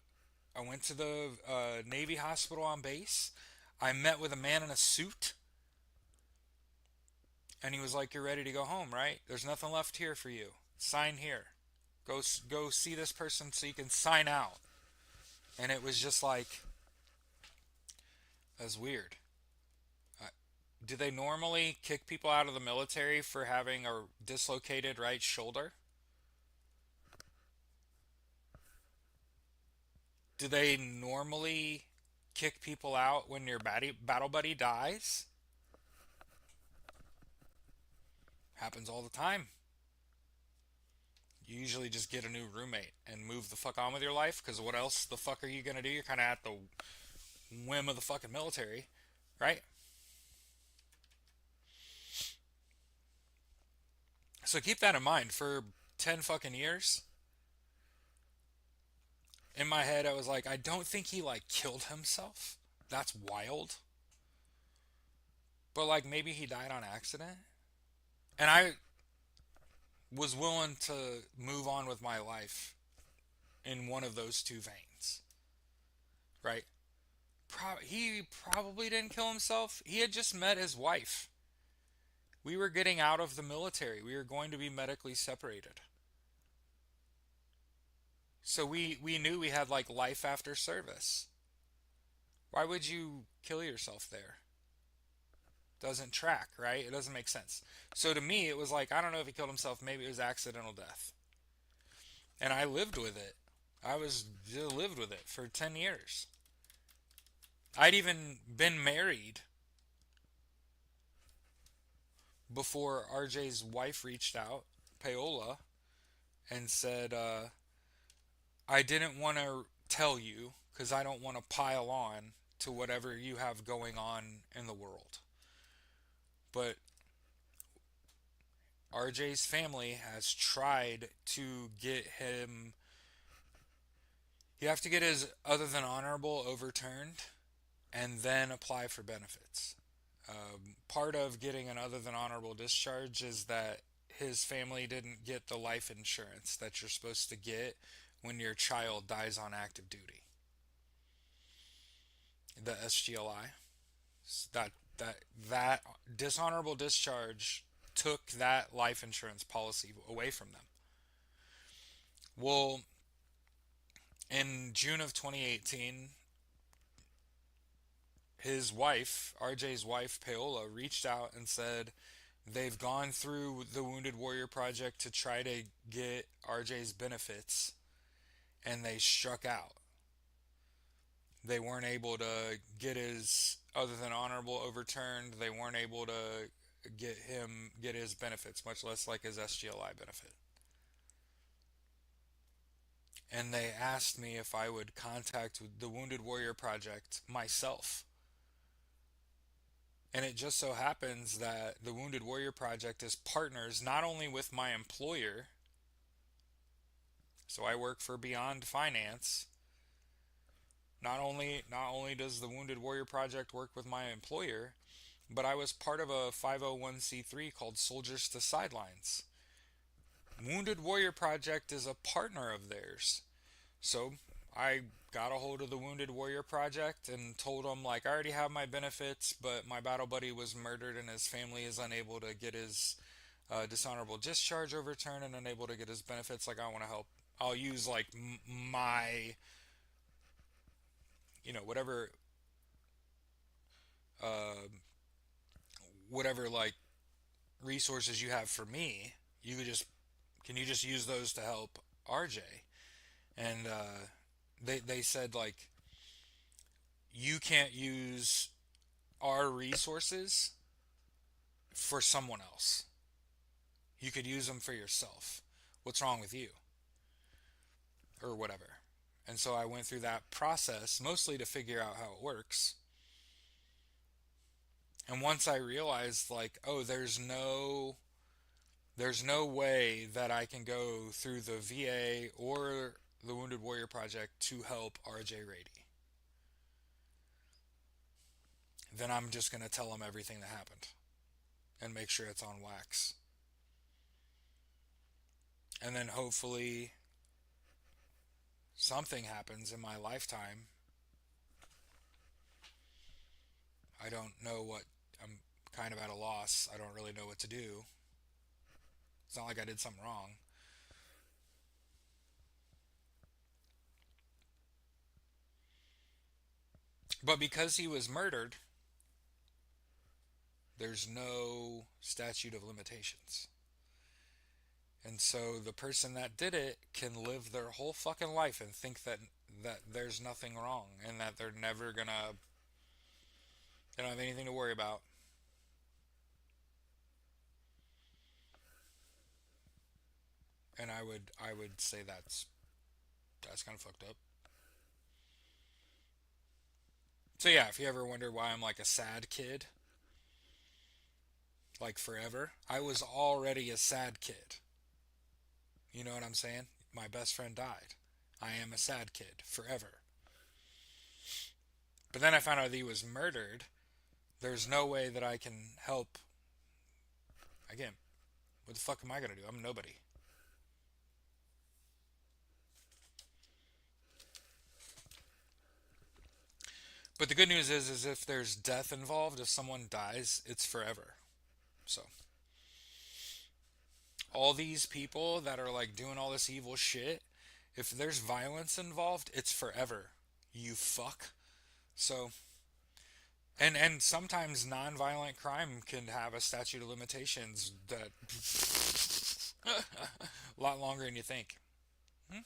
Navy hospital on base. I met with a man in a suit, and he was like, "You're ready to go home, right? There's nothing left here for you. Sign here. Go see this person so you can sign out." And it was just like, that's weird. Uh, do they normally kick people out of the military for having a dislocated right shoulder? Do they normally kick people out when your battle buddy dies? Happens all the time. You usually just get a new roommate and move the fuck on with your life because what else the fuck are you gonna do? You're kind of at the whim of the fucking military, right? So keep that in mind. For 10 fucking years, in my head, I was like, I don't think he like killed himself. That's wild. But like maybe he died on accident. And I was willing to move on with my life in one of those two veins, right? He probably didn't kill himself. He had just met his wife. We were getting out of the military. We were going to be medically separated. So we knew we had like life after service. Why would you kill yourself there? Doesn't track, right? It doesn't make sense. So to me, it was like, I don't know if he killed himself. Maybe it was accidental death. And I lived with it. I was lived with it for 10 years. I'd even been married before RJ's wife reached out, Paola, and said, I didn't want to tell you because I don't want to pile on to whatever you have going on in the world. But RJ's family has tried to get him. You have to get his other than honorable overturned. and then apply for benefits. Part of getting an other than honorable discharge is that his family didn't get the life insurance that you're supposed to get when your child dies on active duty. The SGLI. That that that dishonorable discharge took that life insurance policy away from them. Well, in June of 2018, his wife, RJ's wife, Paola, reached out and said they've gone through the Wounded Warrior Project to try to get RJ's benefits, and they struck out. They weren't able to get his other than honorable overturned. They weren't able to get his benefits, much less like his SGLI benefit. And they asked me if I would contact the Wounded Warrior Project myself. And it just so happens that the Wounded Warrior Project is partners not only with my employer, so I work for Beyond Finance. Not only does the Wounded Warrior Project work with my employer, but I was part of a 501c3 called Soldiers to Sidelines. Wounded Warrior Project is a partner of theirs. So I got a hold of the Wounded Warrior Project and told them, like, I already have my benefits, but my battle buddy was murdered and his family is unable to get his dishonorable discharge overturned and unable to get his benefits. Like, I want to help. I'll use, like, my, whatever, uh, whatever, like, resources you have for me. Can you just use those to help RJ? And they said, like, you can't use our resources for someone else. You could use them for yourself. What's wrong with you? Or whatever. And so I went through that process mostly to figure out how it works. And once I realized, like, oh, there's no way that I can go through the VA or the Wounded Warrior Project to help RJ Rady. Then I'm just going to tell him everything that happened and make sure it's on wax. And then hopefully something happens in my lifetime. I don't know what, I'm kind of at a loss. I don't really know what to do. It's not like I did something wrong. But because he was murdered, there's no statute of limitations. And so the person that did it can live their whole fucking life and think that there's nothing wrong and that they're never gonna they don't have anything to worry about. And I would say that's kind of fucked up. So yeah, if you ever wonder why I'm like a sad kid, like forever, I was already a sad kid. You know what I'm saying? My best friend died. I am a sad kid forever. But then I found out that he was murdered. There's no way that I can help. Again, what the fuck am I gonna do? I'm nobody. But the good news is if there's death involved, if someone dies, it's forever. So all these people that are like doing all this evil shit, if there's violence involved, it's forever. You fuck. So and sometimes non-violent crime can have a statute of limitations that a lot longer than you think. Hmm?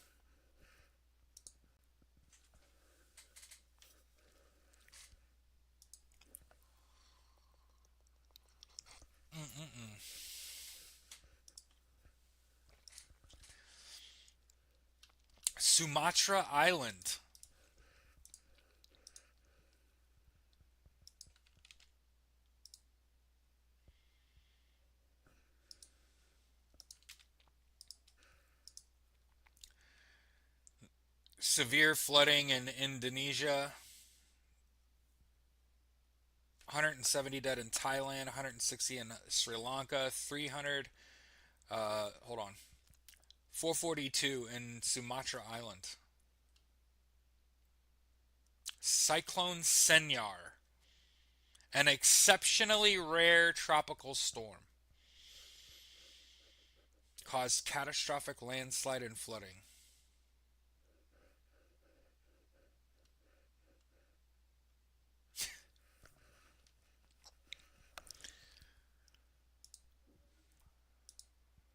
Mm-mm-mm. Sumatra Island. Severe flooding in Indonesia. 170 dead in Thailand, 160 in Sri Lanka, 300, hold on, 442 in Sumatra Island. Cyclone Senyar, an exceptionally rare tropical storm, caused catastrophic landslide and flooding.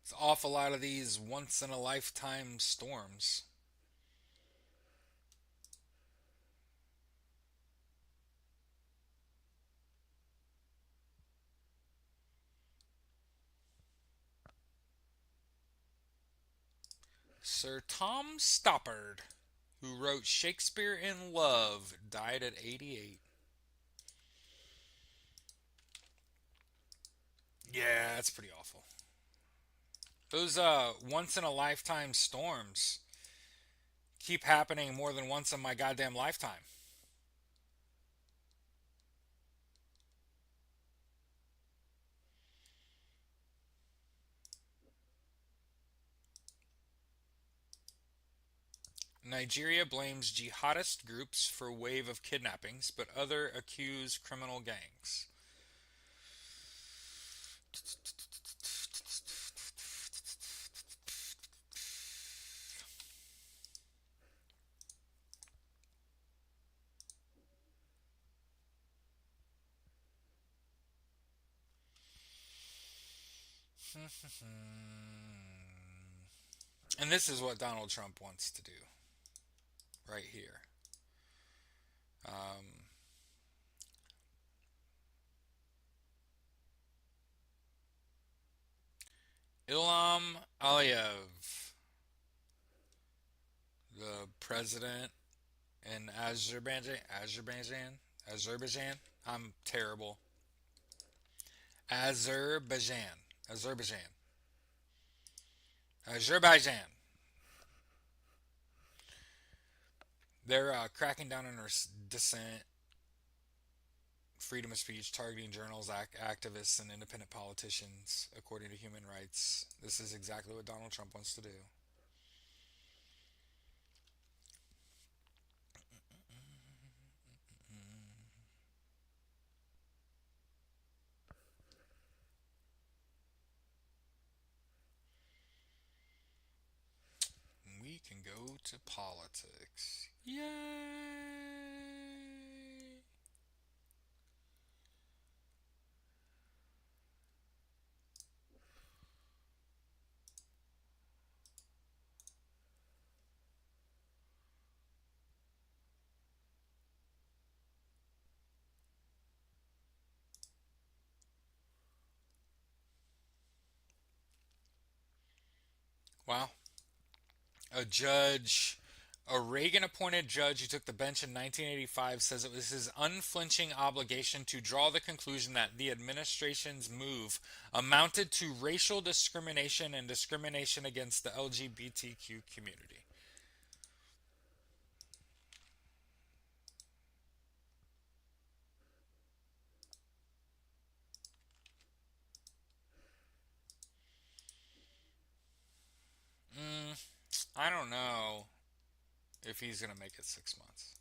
It's an awful lot of these once in a lifetime storms. Sir Tom Stoppard, who wrote Shakespeare in Love, died at 88. Yeah, that's pretty awful. Those once in a lifetime storms keep happening more than once in my goddamn lifetime. Nigeria blames jihadist groups for wave of kidnappings, but other accuse criminal gangs. And this is what Donald Trump wants to do right here. Um, Ilham Aliyev, the president in Azerbaijan. I'm terrible. Azerbaijan, Azerbaijan. They're cracking down on dissent, freedom of speech, targeting journals, activists, and independent politicians, according to Human Rights. This is exactly what Donald Trump wants to do. We can go to politics. Yay! Wow. A judge, a Reagan appointed judge who took the bench in 1985, says it was his unflinching obligation to draw the conclusion that the administration's move amounted to racial discrimination and discrimination against the LGBTQ community. Mm, I don't know if he's going to make it 6 months.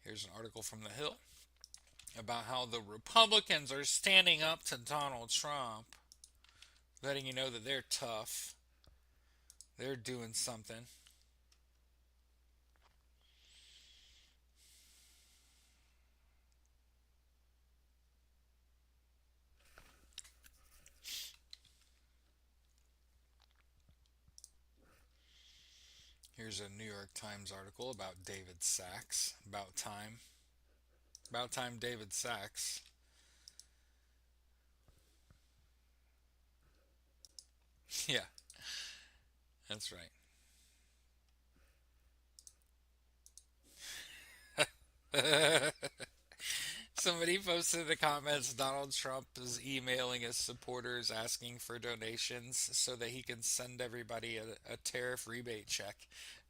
Here's an article from The Hill about how the Republicans are standing up to Donald Trump, letting you know that they're tough. They're doing something. Here's a New York Times article about David Sachs. About time. About time David Sachs. Yeah, that's right. Somebody posted in the comments Donald Trump is emailing his supporters asking for donations so that he can send everybody a tariff rebate check.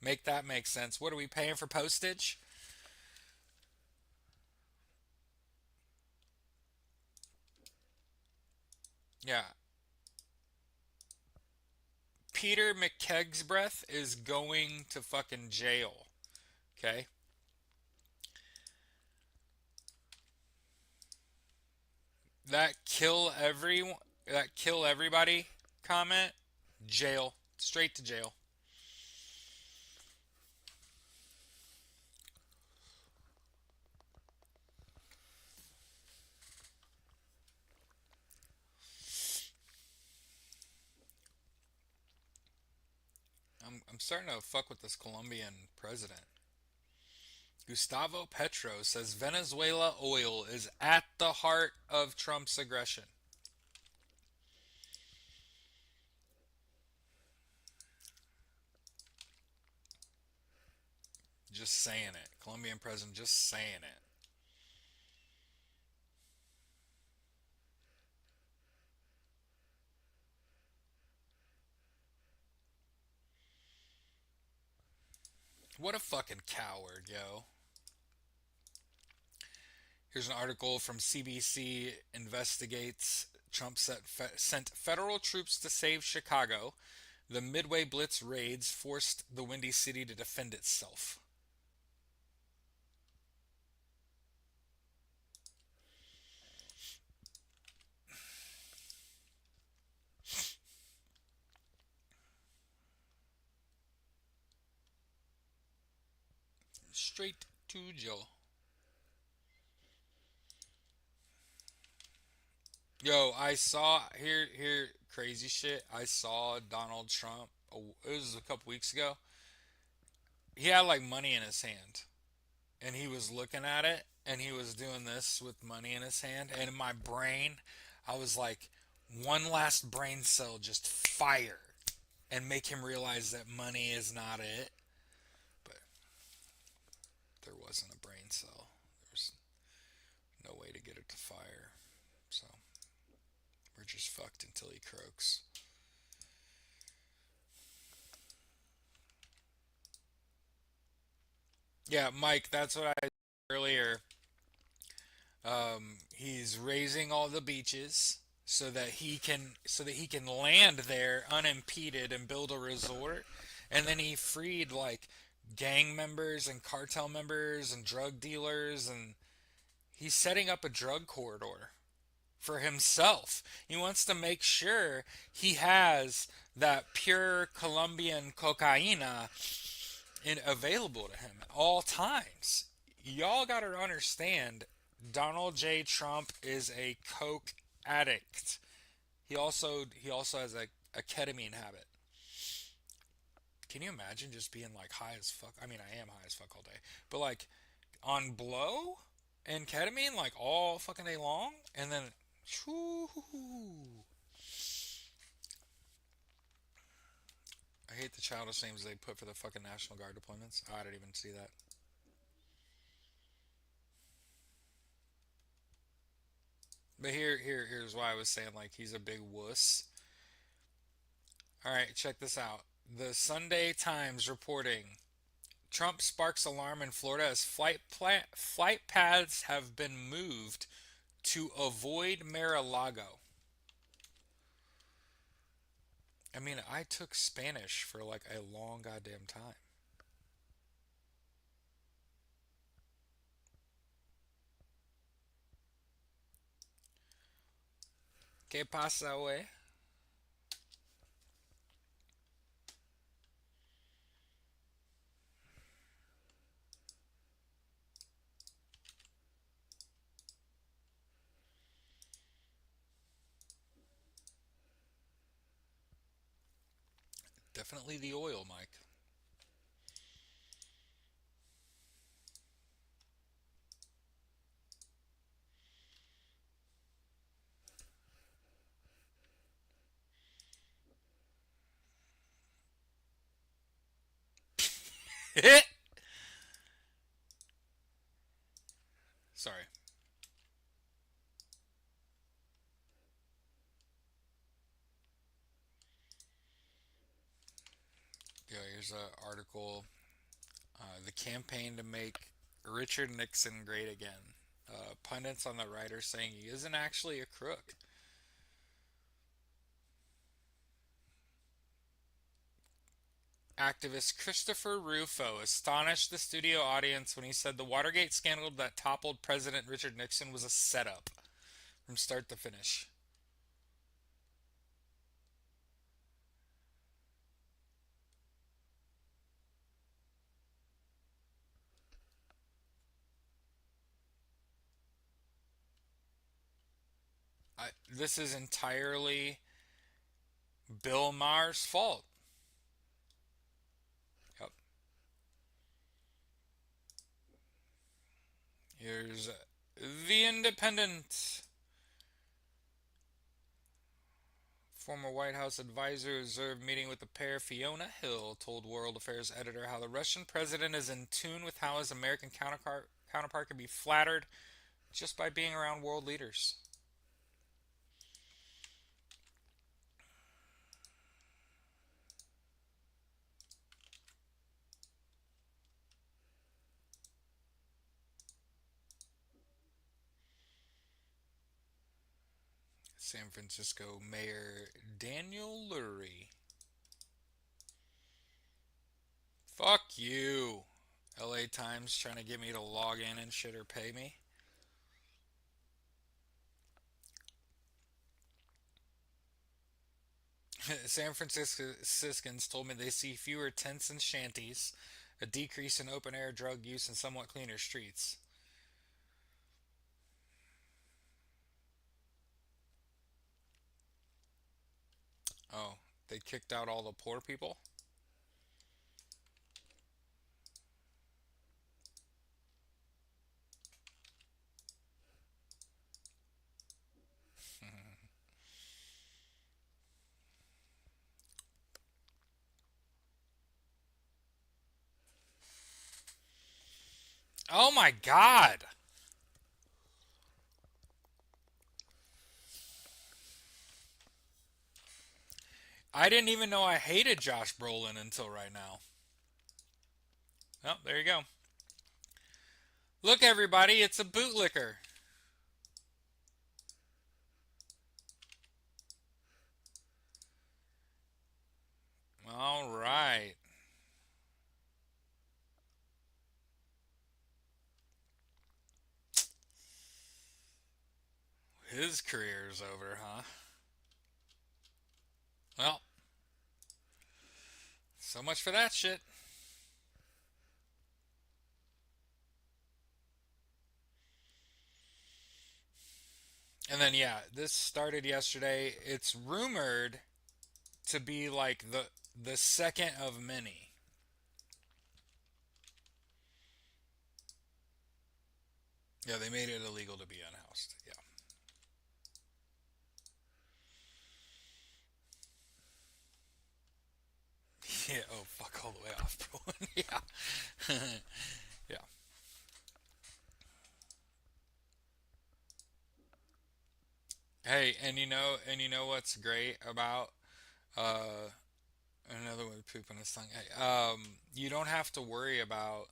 Make that make sense. What are we paying for postage? Yeah. Peter McKegsbreath is going to fucking jail. Okay? That kill everybody comment, jail. Straight to jail. I'm starting to fuck with this Colombian president. Gustavo Petro says Venezuela oil is at the heart of Trump's aggression. Just saying it. Colombian president just saying it. What a fucking coward, yo. Here's an article from CBC Investigates. Trump sent federal troops to save Chicago. The Midway Blitz raids forced the Windy City to defend itself. Straight to jail. Yo, I saw here crazy shit. I saw Donald Trump. It was a couple weeks ago. He had like money in his hand, and he was looking at it, and he was doing this with money in his hand. And in my brain, I was like, one last brain cell just fire, and make him realize that money is not it. But there wasn't a brain cell. There's no way to get it to fire. So we're just fucked until he croaks. Yeah, Mike, that's what I said earlier. He's raising all the beaches so that he can land there unimpeded and build a resort. And then he freed like gang members and cartel members and drug dealers, and he's setting up a drug corridor for himself. He wants to make sure he has that pure Colombian cocaina available to him at all times. Y'all got to understand, Donald J. Trump is a coke addict. He also has a ketamine habit. Can you imagine just being like high as fuck? I mean, I am high as fuck all day, but like on blow and ketamine like all fucking day long, and then, whoo, I hate the childish names they put for the fucking National Guard deployments. Oh, I didn't even see that. But here's why I was saying like he's a big wuss. All right, check this out. The Sunday Times reporting Trump sparks alarm in Florida as flight paths have been moved to avoid Mar-a-Lago. I mean, I took Spanish for like a long goddamn time. ¿Qué pasa, güey? Definitely the oil, Mike. Sorry. Yeah, here's an article. The campaign to make Richard Nixon great again. Pundits on the right are saying he isn't actually a crook. Activist Christopher Rufo astonished the studio audience when he said the Watergate scandal that toppled President Richard Nixon was a setup from start to finish. This is entirely Bill Maher's fault. Yep. Here's The Independent. Former White House advisor who observed meeting with the pair, Fiona Hill, told World Affairs editor how the Russian president is in tune with how his American counterpart can be flattered just by being around world leaders. San Francisco Mayor Daniel Lurie. Fuck you. LA Times trying to get me to log in and shit or pay me. San Franciscans told me they see fewer tents and shanties, a decrease in open air drug use, and somewhat cleaner streets. Oh, they kicked out all the poor people? Oh my god! I didn't even know I hated Josh Brolin until right now. Oh, there you go. Look, everybody, it's a bootlicker. All right. His career's over, huh? Well, so much for that shit. And then, yeah, this started yesterday. It's rumored to be like the second of many. Yeah, they made it illegal to be unhoused. Yeah. Yeah. Oh, fuck all the way off, bro. Yeah. Yeah. Hey, and you know what's great about uh another one pooping his tongue. Hey, you don't have to worry about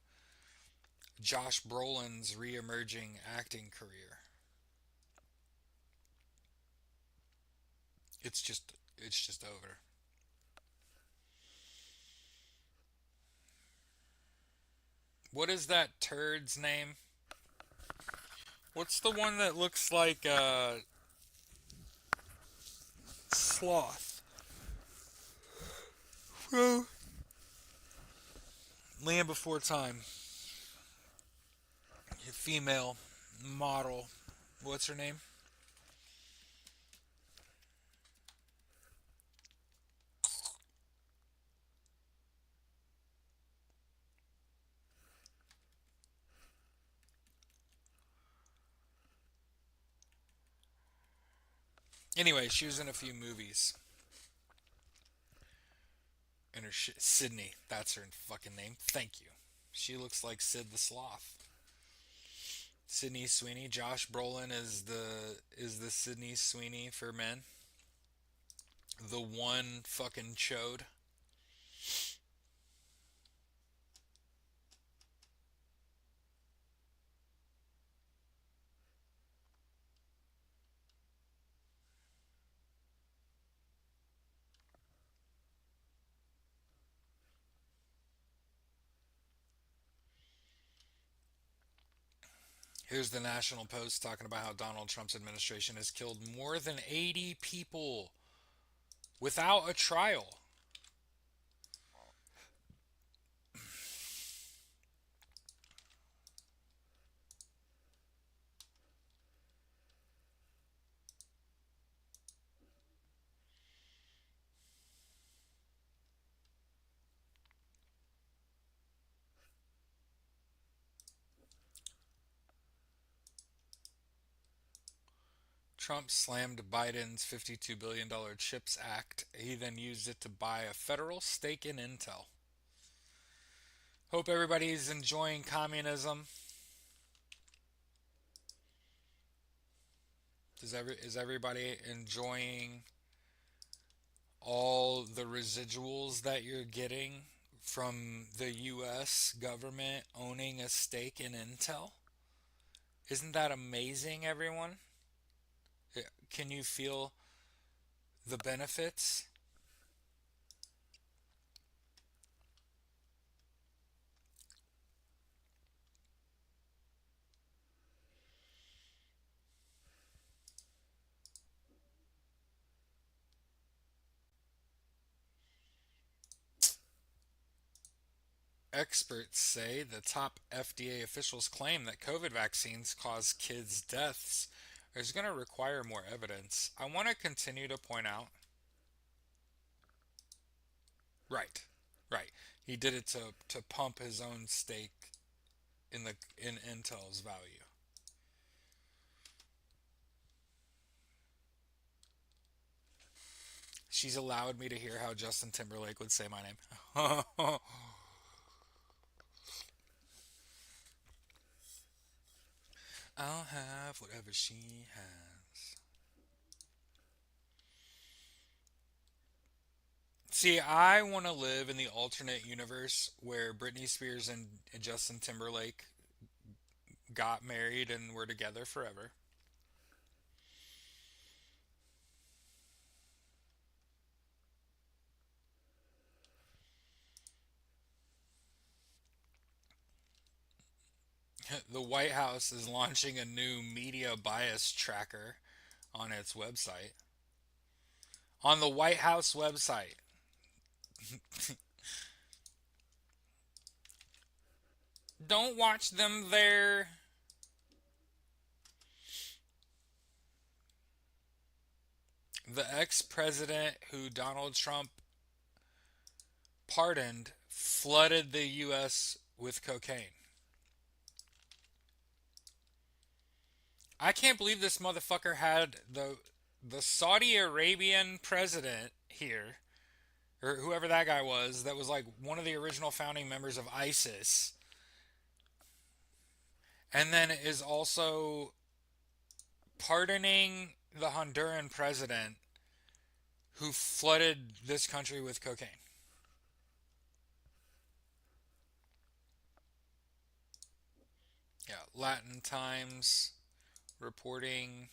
Josh Brolin's re-emerging acting career. It's just over. What is that turd's name? What's the one that looks like sloth? Well, Land Before Time. Female model. What's her name? Anyway, she was in a few movies. And Sydney. That's her fucking name. Thank you. She looks like Sid the Sloth. Sydney Sweeney. Josh Brolin is the Sydney Sweeney for men. The one fucking chode. Here's the National Post talking about how Donald Trump's administration has killed more than 80 people without a trial. Trump slammed Biden's $52 billion CHIPS Act. He then used it to buy a federal stake in Intel. Hope everybody's enjoying communism. Is everybody enjoying all the residuals that you're getting from the US government owning a stake in Intel? Isn't that amazing, everyone? Can you feel the benefits? Experts say the top FDA officials claim that COVID vaccines cause kids' deaths is going to require more evidence. I want to continue to point out, right, right. He did it to pump his own stake in Intel's value. She's allowed me to hear how Justin Timberlake would say my name. I'll have whatever she has. See, I want to live in the alternate universe where Britney Spears and Justin Timberlake got married and were together forever. The White House is launching a new media bias tracker on its website. On the White House website. Don't watch them there. The ex president who Donald Trump pardoned flooded the U.S. with cocaine. I can't believe this motherfucker had the Saudi Arabian president here, or whoever that guy was, that was like one of the original founding members of ISIS, and then is also pardoning the Honduran president who flooded this country with cocaine. Yeah, Latin Times reporting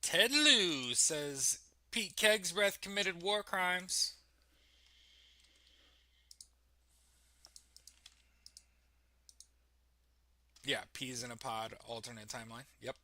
Ted Lieu says Pete Kegsbreath committed war crimes. Yeah, peas in a pod, alternate timeline. Yep.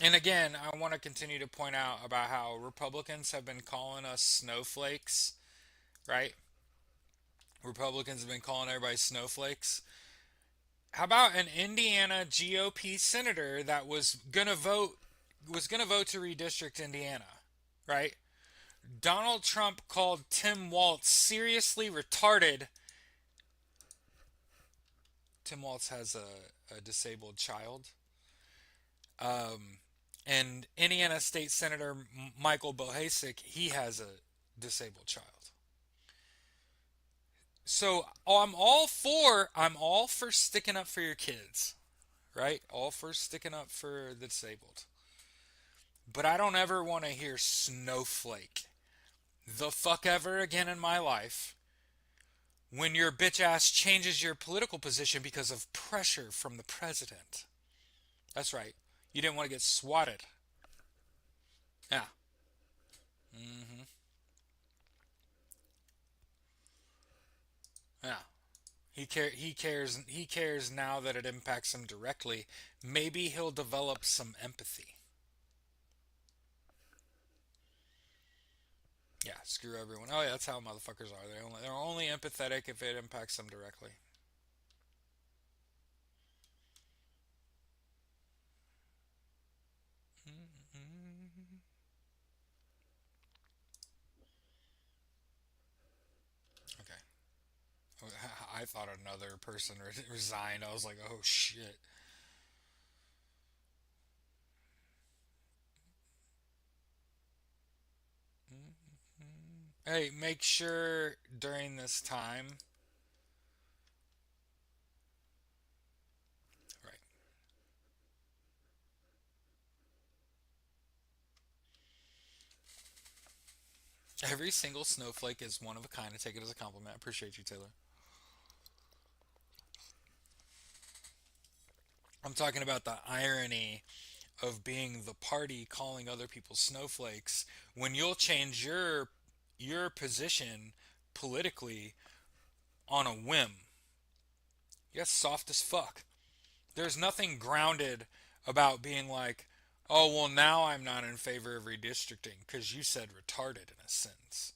And again, I want to continue to point out about how Republicans have been calling us snowflakes, right? Republicans have been calling everybody snowflakes. How about an Indiana GOP senator that was gonna vote to redistrict Indiana, right? Donald Trump called Tim Walz seriously retarded. Tim Walz has a disabled child. Um, and Indiana State Senator Michael Bohasic, he has a disabled child. So I'm all for sticking up for your kids, right? All for sticking up for the disabled. But I don't ever want to hear snowflake the fuck ever again in my life when your bitch ass changes your political position because of pressure from the president. That's right. You didn't want to get swatted. Yeah. Hmm. Yeah. He cares now that it impacts him directly. Maybe he'll develop some empathy. Yeah, screw everyone. Oh yeah, that's how motherfuckers are. They're only empathetic if it impacts them directly. Mm-hmm. Okay. I thought another person resigned. I was like, oh shit. Hey, make sure during this time, right? Every single snowflake is one of a kind. I take it as a compliment. I appreciate you, Taylor. I'm talking about the irony of being the party calling other people snowflakes when you'll change your position politically on a whim. Yes, soft as fuck. There's nothing grounded about being like, oh, well, now I'm not in favor of redistricting because you said retarded in a sentence.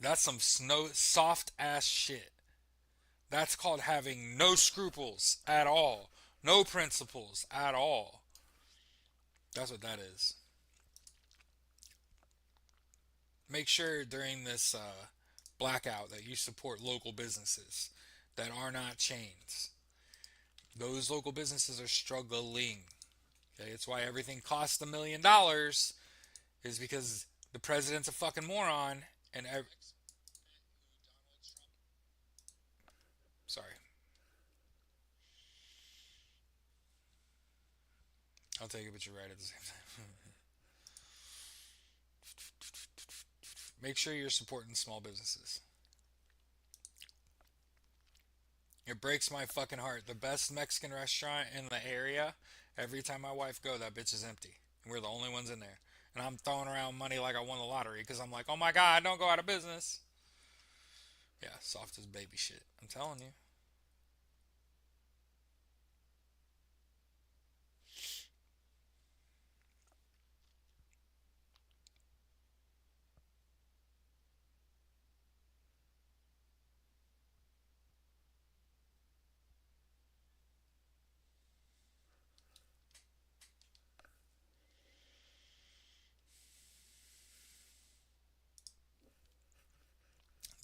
That's some snow soft ass shit. That's called having no scruples at all, no principles at all. That's what that is. Make sure during this blackout that you support local businesses that are not chains. Those local businesses are struggling. Okay, it's why everything costs $1 million is because the president's a fucking moron and sorry, I'll take it, but you're right at the same time. Make sure you're supporting small businesses. It breaks my fucking heart. The best Mexican restaurant in the area, every time my wife go, that bitch is empty. And we're the only ones in there. And I'm throwing around money like I won the lottery because I'm like, oh my god, don't go out of business. Yeah, soft as baby shit. I'm telling you.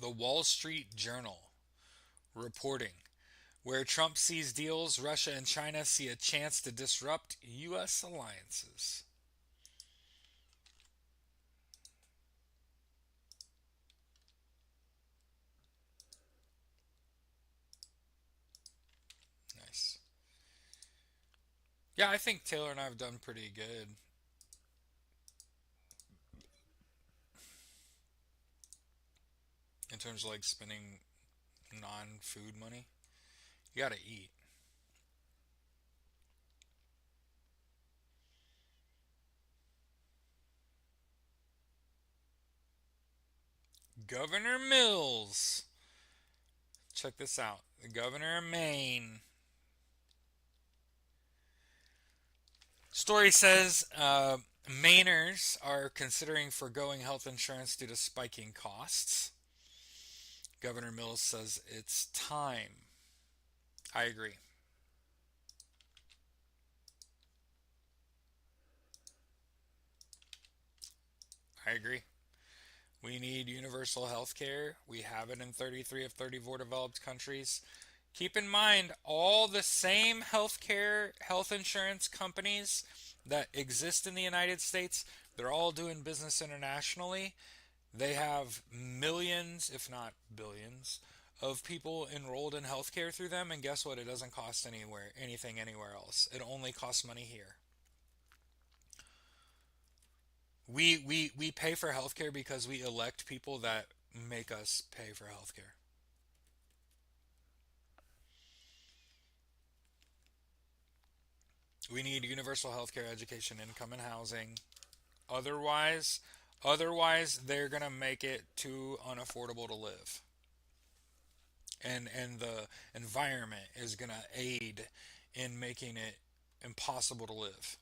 The Wall Street Journal reporting where Trump sees deals, Russia and China see a chance to disrupt U.S. alliances. Nice. Yeah, I think Taylor and I have done pretty good in terms of like spending non food money. You gotta eat. Governor Mills. Check this out. The governor of Maine. Story says Mainers are considering foregoing health insurance due to spiking costs. Governor Mills says it's time. I agree. I agree. We need universal health care. We have it in 33 of 34 developed countries. Keep in mind, all the same healthcare, health insurance companies that exist in the United States, they're all doing business internationally. They have millions, if not billions, of people enrolled in healthcare through them, and guess what? It doesn't cost anything anywhere else. It only costs money here. We pay for healthcare because we elect people that make us pay for healthcare. We need universal health care, education, income, and housing. Otherwise, otherwise they're gonna make it too unaffordable to live, and the environment is gonna aid in making it impossible to live.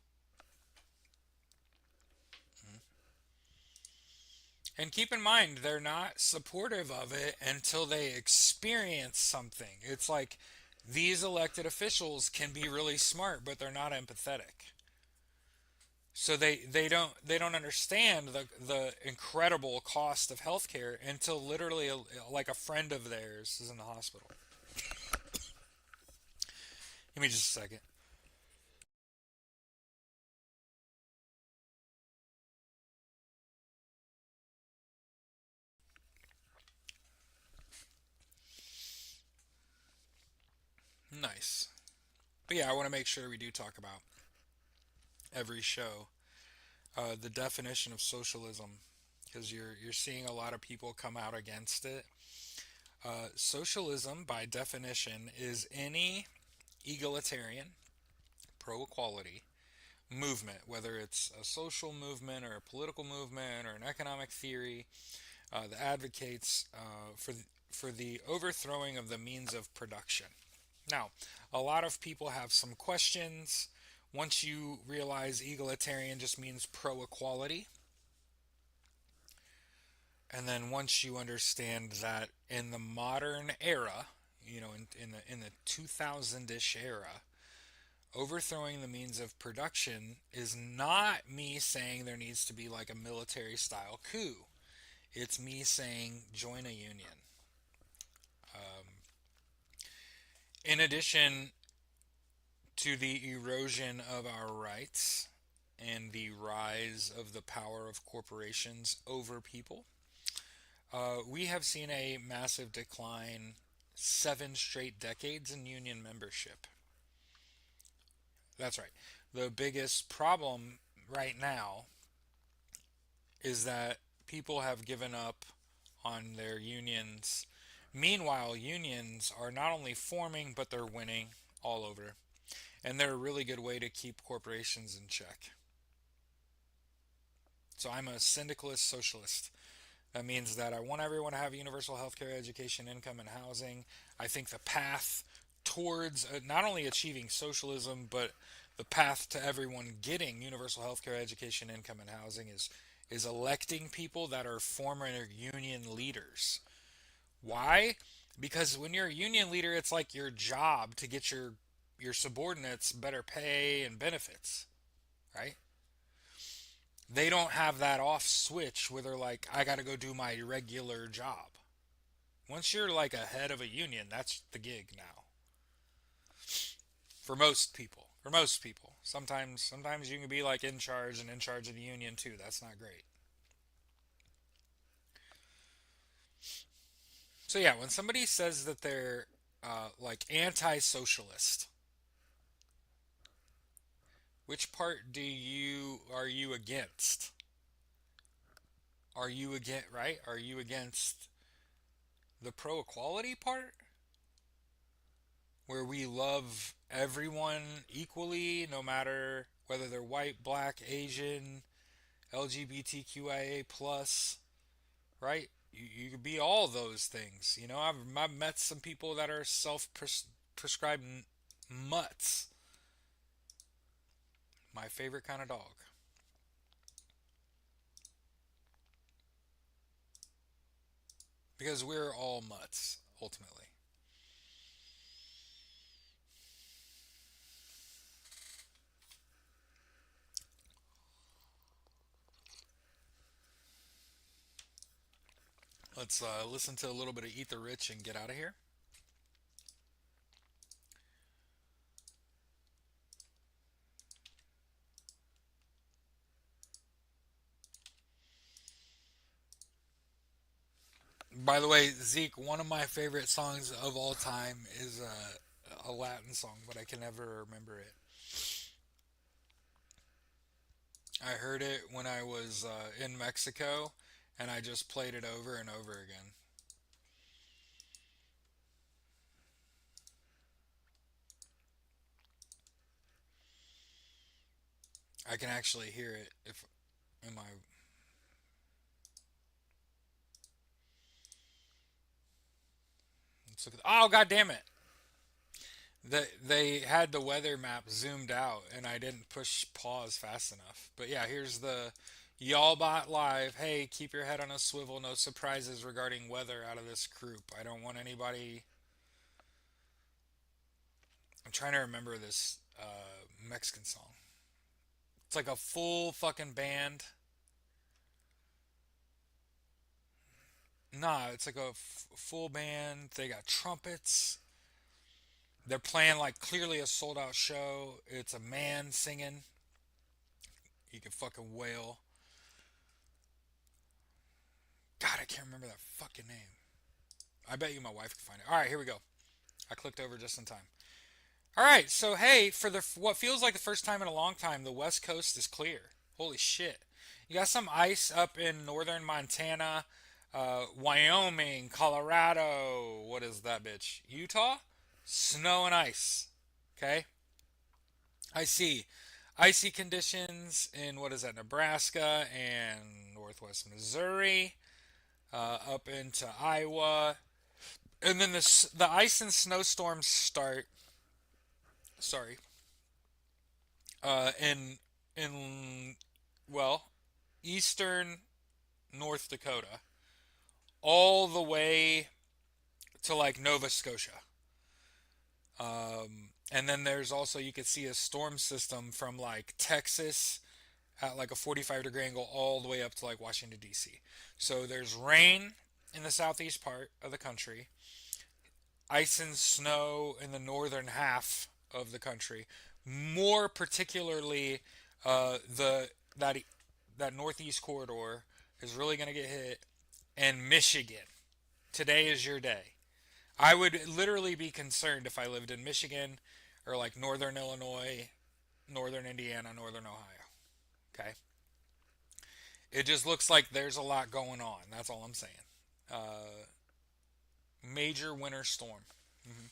And keep in mind, they're not supportive of it until they experience something. It's like these elected officials can be really smart, but they're not empathetic. So they don't understand the incredible cost of healthcare until literally like a friend of theirs is in the hospital. Give me just a second. Nice. But yeah, I want to make sure we do talk about every show the definition of socialism, because you're seeing a lot of people come out against it. Socialism, by definition, is any egalitarian, pro equality movement, whether it's a social movement or a political movement or an economic theory that advocates for the overthrowing of the means of production. Now, a lot of people have some questions. Once you realize egalitarian just means pro equality, and then once you understand that in the modern era, in the 2000-ish era, overthrowing the means of production is not me saying there needs to be like a military style coup. It's me saying join a union. Um, in addition to the erosion of our rights and the rise of the power of corporations over people, we have seen a massive decline, 7 straight decades in union membership. That's right. The biggest problem right now is that people have given up on their unions. Meanwhile, unions are not only forming, but they're winning all over. And they're a really good way to keep corporations in check. So I'm a syndicalist socialist. That means that I want everyone to have universal healthcare, education, income, and housing. I think the path towards not only achieving socialism, but the path to everyone getting universal healthcare, education, income, and housing is electing people that are former union leaders. Why? Because when you're a union leader, it's like your job to get your subordinates better pay and benefits, right? They don't have that off switch where they're like, I got to go do my regular job. Once you're like a head of a union, that's the gig now. For most people. For most people. Sometimes you can be like in charge and in charge of the union too. That's not great. So yeah, when somebody says that they're like anti-socialist, which part do you are you against? Are you against right? Are you against the pro equality part, where we love everyone equally, no matter whether they're white, black, Asian, LGBTQIA plus, right? You could be all those things. I've met some people that are self-prescribed mutts. My favorite kind of dog. Because we're all mutts, ultimately. Let's listen to a little bit of Eat the Rich and get out of here. By the way, Zeke, one of my favorite songs of all time is a Latin song, but I can never remember it. I heard it when I was in Mexico, and I just played it over and over again. I can actually hear it if in my. Let's look at. Oh god damn it! They had the weather map zoomed out, and I didn't push pause fast enough. But yeah, here's the Y'allbot live. Hey, keep your head on a swivel. No surprises regarding weather out of this group. I don't want anybody. I'm trying to remember this Mexican song. It's like a full fucking band. Nah, it's like a full band. They got trumpets. They're playing like clearly a sold out show. It's a man singing. He can fucking wail. God, I can't remember that fucking name. I bet you my wife can find it. All right, here we go. I clicked over just in time. All right, so hey, for the what feels like the first time in a long time, the West Coast is clear. Holy shit! You got some ice up in northern Montana, Wyoming, Colorado. What is that bitch? Utah? Snow and ice. Okay, I see. Icy conditions in what is that? Nebraska and northwest Missouri, up into Iowa, and then the ice and snowstorms start. Sorry, in well, eastern North Dakota, all the way to like Nova Scotia. And then there's also you could see a storm system from like Texas at like a 45-degree angle all the way up to like Washington D.C. So there's rain in the southeast part of the country, ice and snow in the northern half of the country. More particularly, the that northeast corridor is really going to get hit, and Michigan. Today is your day. I would literally be concerned if I lived in Michigan or like northern Illinois, northern Indiana, northern Ohio. Okay, it just looks like there's a lot going on. That's all I'm saying. Uh, Major winter storm. Hmm.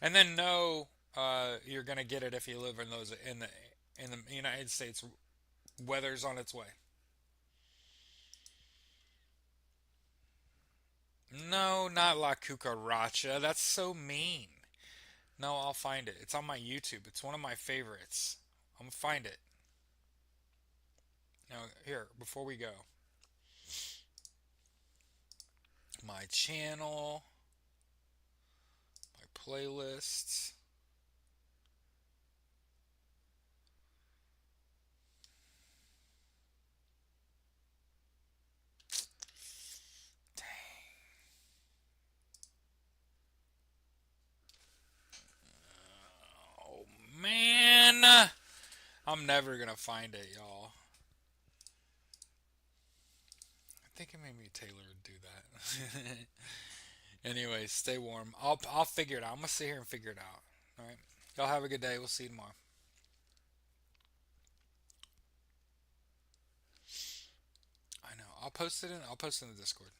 And then no, you're gonna get it if you live in those in the United States. Weather's on its way. No, not La Cucaracha. That's so mean. No, I'll find it. It's on my YouTube. It's one of my favorites. I'm gonna find it. Now, here, before we go, my channel, my playlists. Oh man, I'm never gonna find it, y'all. I think it maybe Taylor would do that. Anyway, stay warm. I'll figure it out. I'm gonna sit here and figure it out. All right. Y'all have a good day. We'll see you tomorrow. I know. I'll post it in the Discord.